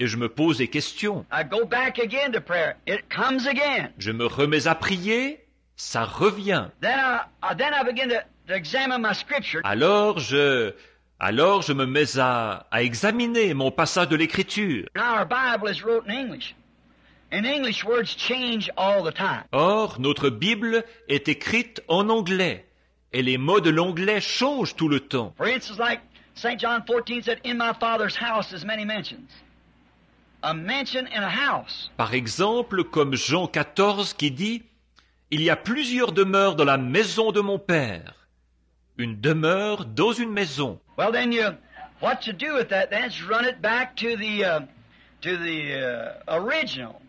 Et je me pose des questions. I go back again to prayer. It comes again. Je me remets à prier, ça revient. Then I begin to examine my Scripture. Alors je me mets à examiner mon passage de l'Écriture. Now our Bible is wrote in English. And English words change all the time. Or, notre Bible est écrite en anglais. Et les mots de l'anglais changent tout le temps. For instance, like St. John 14 said, in my Father's house is many mansions. A mansion in a house. Par exemple, comme Jean 14 qui dit « Il y a plusieurs demeures dans la maison de mon Père. » Une demeure dans une maison. Well, then what you do with that then is run it back to the original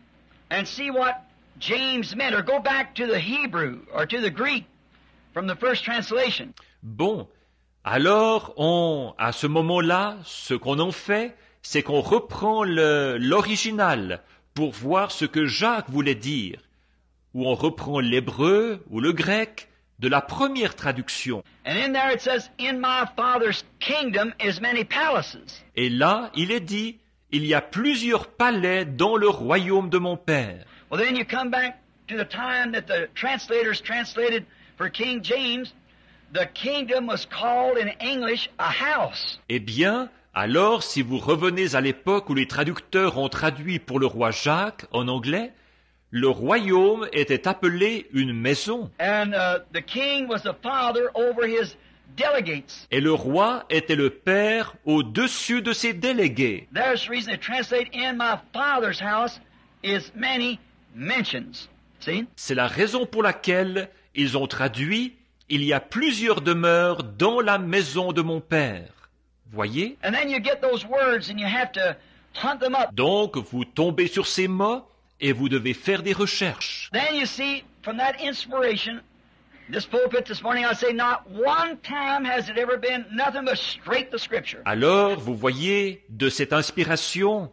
and see what James meant, or go back to the Hebrew or to the Greek from the first translation. Bon, alors à ce moment-là, ce qu'on en fait, c'est qu'on reprend l'original pour voir ce que Jacques voulait dire, ou on reprend l'hébreu ou le grec de la première traduction. And in there it says, in my Father's kingdom is many palaces. Et là, il est dit, il y a plusieurs palais dans le royaume de mon Père. Well, then you come back to the time that the translators translated for King James, the kingdom was called in English a house. Eh bien, alors, si vous revenez à l'époque où les traducteurs ont traduit pour le roi Jacques en anglais, le royaume était appelé une maison. And the king was the father over his delegates. Et le roi était le père au-dessus de ses délégués. There's the reason they translate in my Father's house is many mansions. See? C'est la raison pour laquelle ils ont traduit « Il y a plusieurs demeures dans la maison de mon père ». Voyez? And then you get those words and you have to hunt them up. Donc, vous tombez sur ces mots et vous devez faire des recherches. Then you see, from that inspiration, this pulpit this morning, I say, not one time has it ever been nothing but straight to Scripture. Alors, vous voyez, de cette inspiration,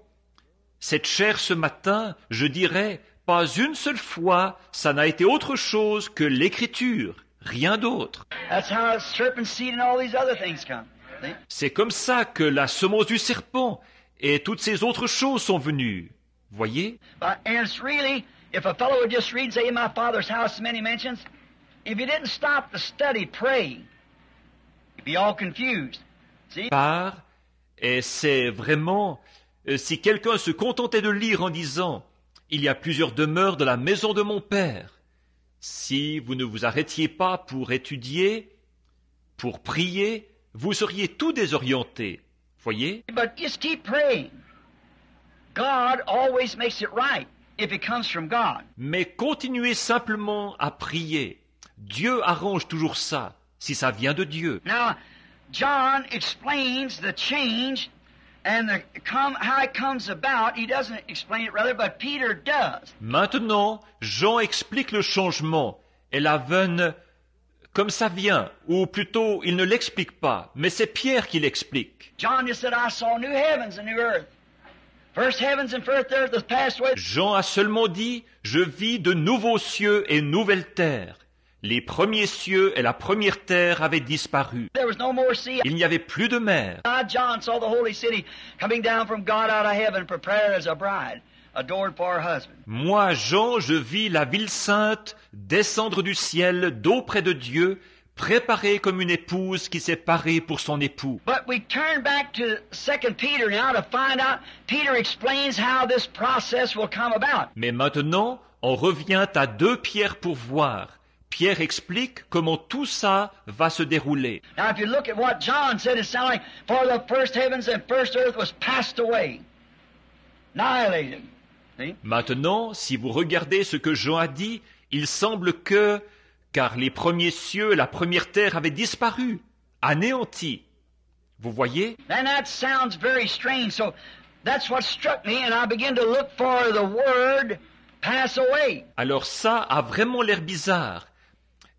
cette chair ce matin, je dirais, pas une seule fois, ça n'a été autre chose que l'Écriture, rien d'autre. That's how serpent seed and all these other things come. See? C'est comme ça que la semence du serpent et toutes ces autres choses sont venues. Voyez? And it's really, if a fellow would just read and say, in my Father's house is many mansions, if he didn't stop to study, pray, he'd be all confused. See? Et c'est vraiment, si quelqu'un se contentait de lire en disant « Il y a plusieurs demeures dans la maison de mon Père », si vous ne vous arrêtiez pas pour étudier, pour prier, vous seriez tout désorienté. Voyez? But just keep praying. God always makes it right if it comes from God. Mais continuez simplement à prier. Dieu arrange toujours ça, si ça vient de Dieu. Now, John explains the change and how it comes about. He doesn't explain it rather, but Peter does. Maintenant, Jean explique le changement et la veine comme ça vient, ou plutôt, il ne l'explique pas, mais c'est Pierre qui l'explique. John just said, I saw new heavens and new earth. First heavens and first earth has passed away. Jean a seulement dit, je vis de nouveaux cieux et nouvelles terres. Les premiers cieux et la première terre avaient disparu. There was no more sea. Il n'y avait plus de mer. John saw the holy city coming down from God out of heaven, prepared as a bride, adored for her husband. Moi, Jean, je vis la ville sainte descendre du ciel d'auprès de Dieu, préparée comme une épouse qui s'est parée pour son époux. But we turn back to 2 Peter now to find out. Peter explains how this process will come about. Mais maintenant, on revient à 2 Pierre pour voir. Pierre explique comment tout ça va se dérouler. Now, if you look at what John said, it sounds like, for the first heavens and first earth was passed away, annihilated. See? Maintenant, si vous regardez ce que Jean a dit, il semble que, car les premiers cieux, la première terre avaient disparu, anéantis. Vous voyez? And that sounds very strange. So that's what struck me, and I began to look for the word pass away. Alors ça a vraiment l'air bizarre.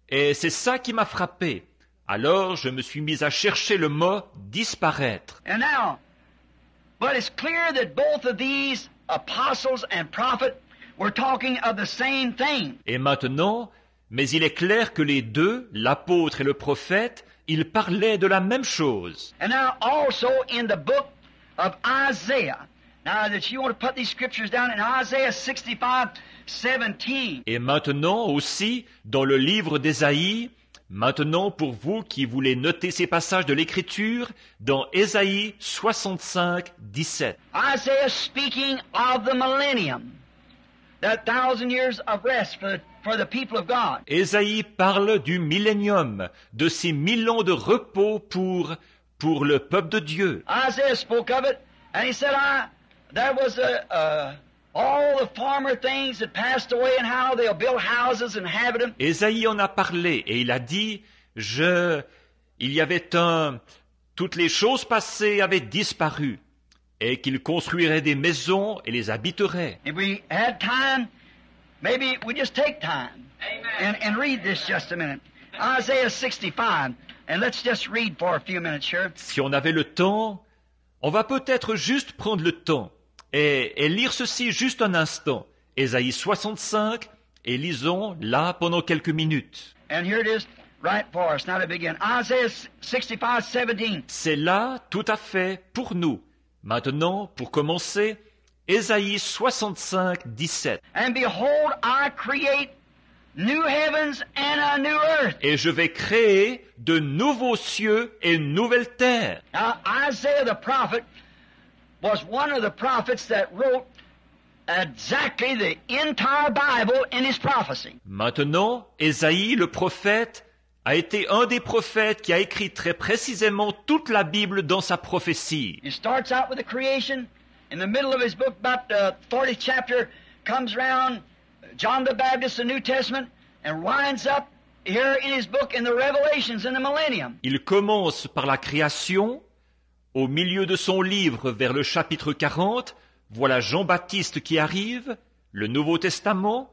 Et c'est ça qui m'a frappé. Alors je me suis mis à chercher le mot disparaître. And now, but it's clear that both of these apostles and prophets were talking of the same thing. Et maintenant, mais il est clair que les deux, l'apôtre et le prophète, ils parlaient de la même chose. And now also in the book of Isaiah. Now that you want to put these scriptures down in Isaiah 65:17. Et maintenant aussi, dans le livre d'Ésaïe, maintenant pour vous qui voulez noter ces passages de l'Écriture, dans Ésaïe 65, 17. Isaiah speaking of the millennium, that 1,000 years of rest for the people of God. Ésaïe parle du millénium, de ces 1000 ans de repos pour le peuple de Dieu. Isaiah spoke of it, and he said, there was all the former things that passed away, and how they'll build houses and inhabit them. Ésaïe en a parlé et il a dit, il y avait toutes les choses passées avaient disparu et qu'il construirait des maisons et les habiterait. If we had time, maybe we just take time and read this just a minute. Isaiah 65, and let's just read for a few minutes here. Si on avait le temps, on va peut-être juste prendre le temps et lire ceci juste un instant. Ésaïe 65, et lisons là pendant quelques minutes. And here it is right for us. Now to begin. Isaiah 65:17. C'est là tout à fait pour nous. Maintenant, pour commencer, Ésaïe 65, 17. And behold, I create new heavens and a new earth. Et je vais créer de nouveaux cieux et une nouvelle terre. Now, Isaiah the prophet was one of the prophets that wrote exactly the entire Bible in his prophecy. Maintenant, Ésaïe, le prophète, a été un des prophètes qui a écrit très précisément toute la Bible dans sa prophétie. He starts out with the creation. In the middle of his book, about the 40th chapter, comes around John the Baptist, the New Testament, and winds up here in his book in the Revelations in the millennium. Il commence par la création. Au milieu de son livre, vers le chapitre 40, voilà Jean-Baptiste qui arrive, le Nouveau Testament,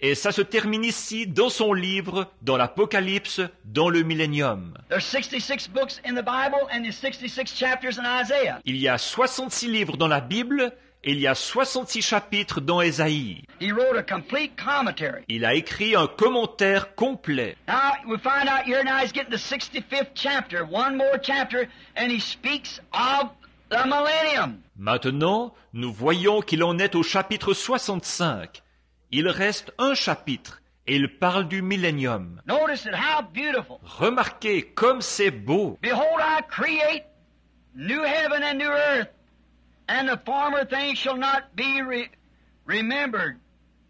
et ça se termine ici, dans son livre, dans l'Apocalypse, dans le millénium. There's 66 books in the Bible and there's 66 chapters in Isaiah. Il y a 66 livres dans la Bible, et il y a 66 chapitres dans Ésaïe. He wrote a complete commentary. Il a écrit un commentaire complet. Now, we find out here now he's getting the 65th chapter, one more chapter, and he speaks of the millennium. Maintenant, nous voyons qu'il en est au chapitre 65. Il reste un chapitre, et il parle du millénium. Notice it, how beautiful. Remarquez comme c'est beau. Behold, I create new heaven and new earth, and the former things shall not be remembered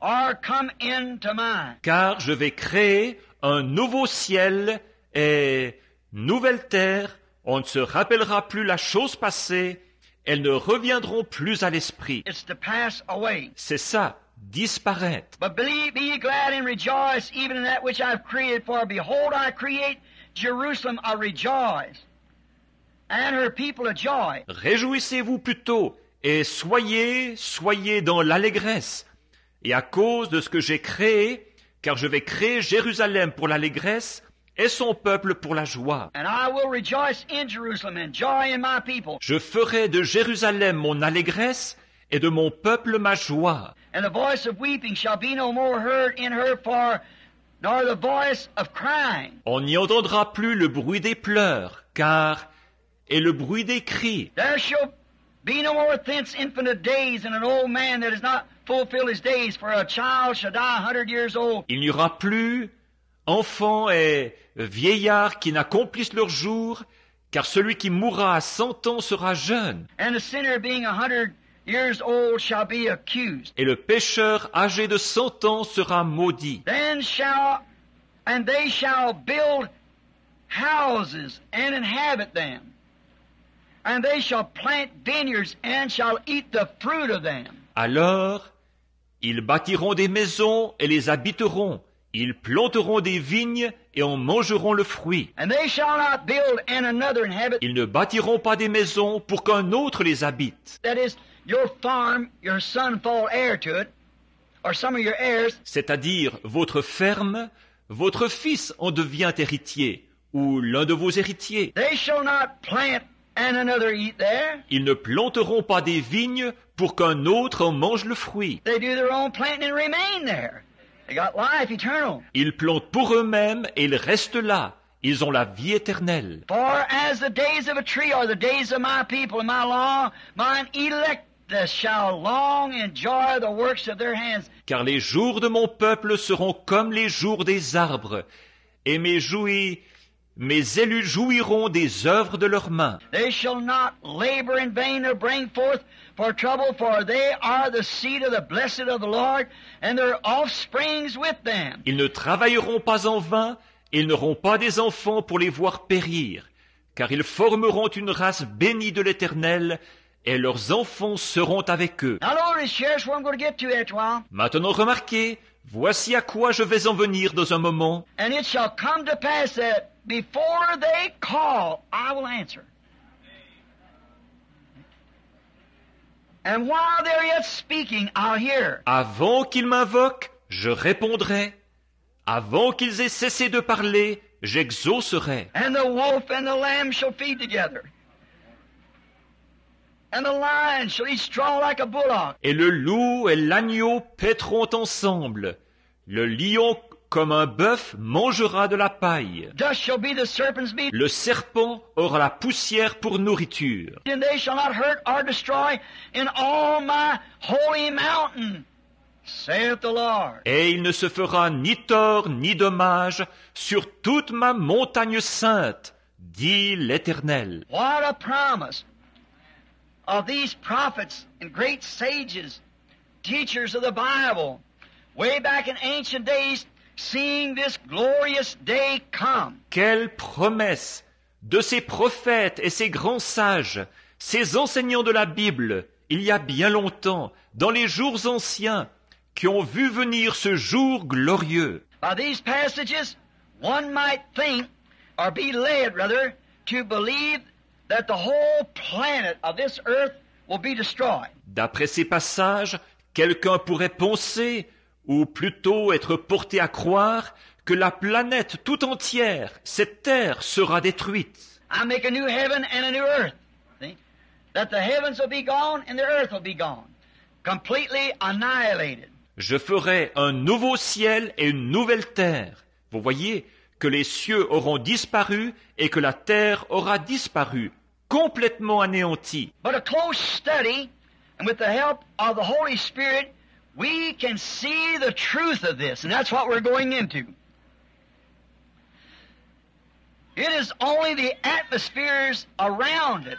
or come into mind. Car je vais créer un nouveau ciel et nouvelle terre. On ne se rappellera plus la chose passée. Elles ne reviendront plus à l'esprit. It's to pass away. C'est ça, disparaître. But be ye glad and rejoice even in that which I've created, for behold, I create Jerusalem a rejoice, and her people a joy. Réjouissez-vous plutôt et soyez dans l'allégresse. Et à cause de ce que j'ai créé, car je vais créer Jérusalem pour l'allégresse et son peuple pour la joie. And I will rejoice in Jerusalem and joy in my people. Je ferai de Jérusalem mon allégresse et de mon peuple ma joie. And the voice of weeping shall be no more heard in her, nor the voice of crying. On n'y entendra plus le bruit des pleurs, et le bruit des cris. There shall be no more thence infinite days, and an old man that has not fulfilled his days, for a child shall die 100 years old. Il n'y aura plus enfants et vieillards qui n'accomplissent leur jour, car celui qui mourra à 100 ans sera jeune. And the sinner being 100 years old shall be accused. Et le pécheur âgé de 100 ans sera maudit. Then they shall build houses and inhabit them. And they shall plant vineyards and shall eat the fruit of them. Alors, Ils bâtiront des maisons et les habiteront. Ils planteront des vignes et en mangeront le fruit. And they shall not build and another inhabit. Ils ne bâtiront pas des maisons pour qu'un autre les habite. That is, your farm, your son fall heir to it, or some of your heirs. C'est-à-dire votre ferme, votre fils en devient héritier, ou l'un de vos héritiers. They shall not plant and another eat there. Ils ne planteront pas des vignes pour qu'un autre en mange le fruit. They do their own planting and remain there. They got life eternal. Ils plantent pour eux-mêmes et ils restent là. Ils ont la vie éternelle. For as the days of a tree are the days of my people and my law, mine elect shall long enjoy the works of their hands. Car les jours de mon peuple seront comme les jours des arbres, et mes élus jouiront des œuvres de leurs mains. They shall not labor in vain nor bring forth for trouble, for they are the seed of the blessed of the Lord, and their offsprings with them. Ils ne travailleront pas en vain, ils n'auront pas des enfants pour les voir périr, car ils formeront une race bénie de l'Éternel, et leurs enfants seront avec eux. Now notice, here's where I'm going to get to after a while. Maintenant remarquez, voici à quoi je vais en venir dans un moment. And it shall come to pass that before they call, I will answer. And while they're yet speaking, I'll hear. Avant qu'ils m'invoquent, je répondrai. Avant qu'ils aient cessé de parler, j'exaucerai. And the wolf and the lamb shall feed together. And the lion shall eat straw like a bullock. Et le loup et l'agneau paîtront ensemble. Le lion, comme un bœuf, mangera de la paille. Dust shall be the serpent's meat. Le serpent aura la poussière pour nourriture. And they shall not hurt or destroy in all my holy mountain, saith the Lord. Et il ne se fera ni tort ni dommage sur toute ma montagne sainte, dit l'Éternel. What a promise of these prophets and great sages, teachers of the Bible, way back in ancient days, seeing this glorious day come. Quelle promesse de ces prophètes et ces grands sages, ces enseignants de la Bible, il y a bien longtemps, dans les jours anciens, qui ont vu venir ce jour glorieux. By these passages, one might think, or be led rather, to believe that the whole planet of this earth will be destroyed. D'après ces passages, quelqu'un pourrait penser, ou plutôt être porté à croire, que la planète tout entière, cette terre, sera détruite. I make a new heaven and a new earth. See? That the heavens will be gone and the earth will be gone. Completely annihilated. Je ferai un nouveau ciel et une nouvelle terre. Vous voyez que les cieux auront disparu et que la terre aura disparu, complètement anéantie. But a close study, and with the help of the Holy Spirit, we can see the truth of this, and that's what we're going into. It is only the atmospheres around it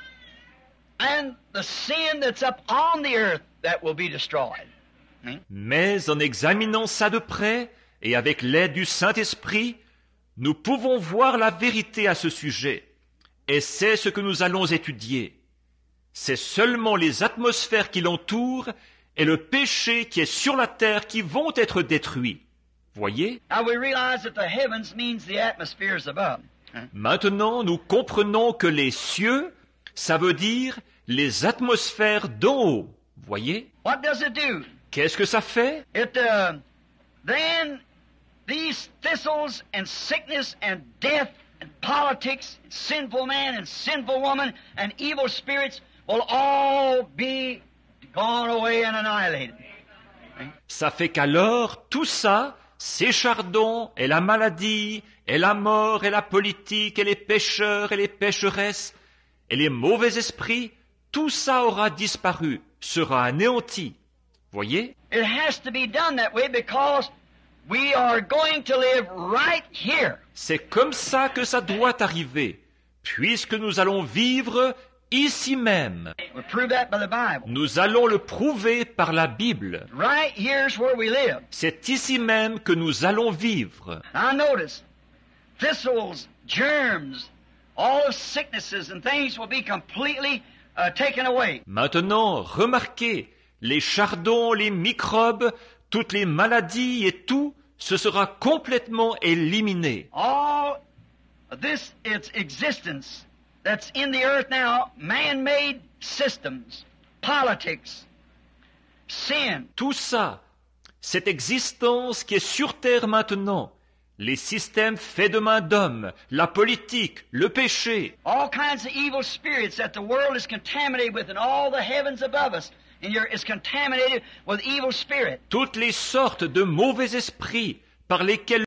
and the sin that's up on the earth that will be destroyed. Mais en examinant ça de près, et avec l'aide du Saint-Esprit, nous pouvons voir la vérité à ce sujet. Et c'est ce que nous allons étudier. C'est seulement les atmosphères qui l'entourent et le péché qui est sur la terre qui vont être détruits. Voyez? Now we realize that the heavens means the atmospheres above. Maintenant, nous comprenons que les cieux, ça veut dire les atmosphères d'en haut. Voyez? What does it do? Qu'est-ce que ça fait? It then these thistles and sickness and death and politics, and sinful man and sinful woman and evil spirits will all be gone away and annihilated. Ça fait qu'alors, tout ça, ces chardons et la maladie et la mort et la politique et les pécheurs et les pécheresses et les mauvais esprits, tout ça aura disparu, sera anéanti. Voyez? It has to be done that way because we are going to live right here. C'est comme ça que ça doit arriver, puisque nous allons vivre ici même. We prove that by the Bible. Nous allons le prouver par la Bible. Right here's where we live. C'est ici même que nous allons vivre. Now notice, thistles, germs, all of sicknesses and things will be completely taken away. Maintenant, remarquez les chardons, les microbes, toutes les maladies et tout, ce sera complètement éliminé. All this its existence that's in the earth now, man-made systems, politics, sin. Tout ça, cette existence qui est sur terre maintenant, les systèmes faits de main d'homme, la politique, le péché, All kinds of evil spirits that the world is contaminated with, and all the heavens above us is contaminated with evil spirit. toutes les sortes de mauvais esprits par lesquels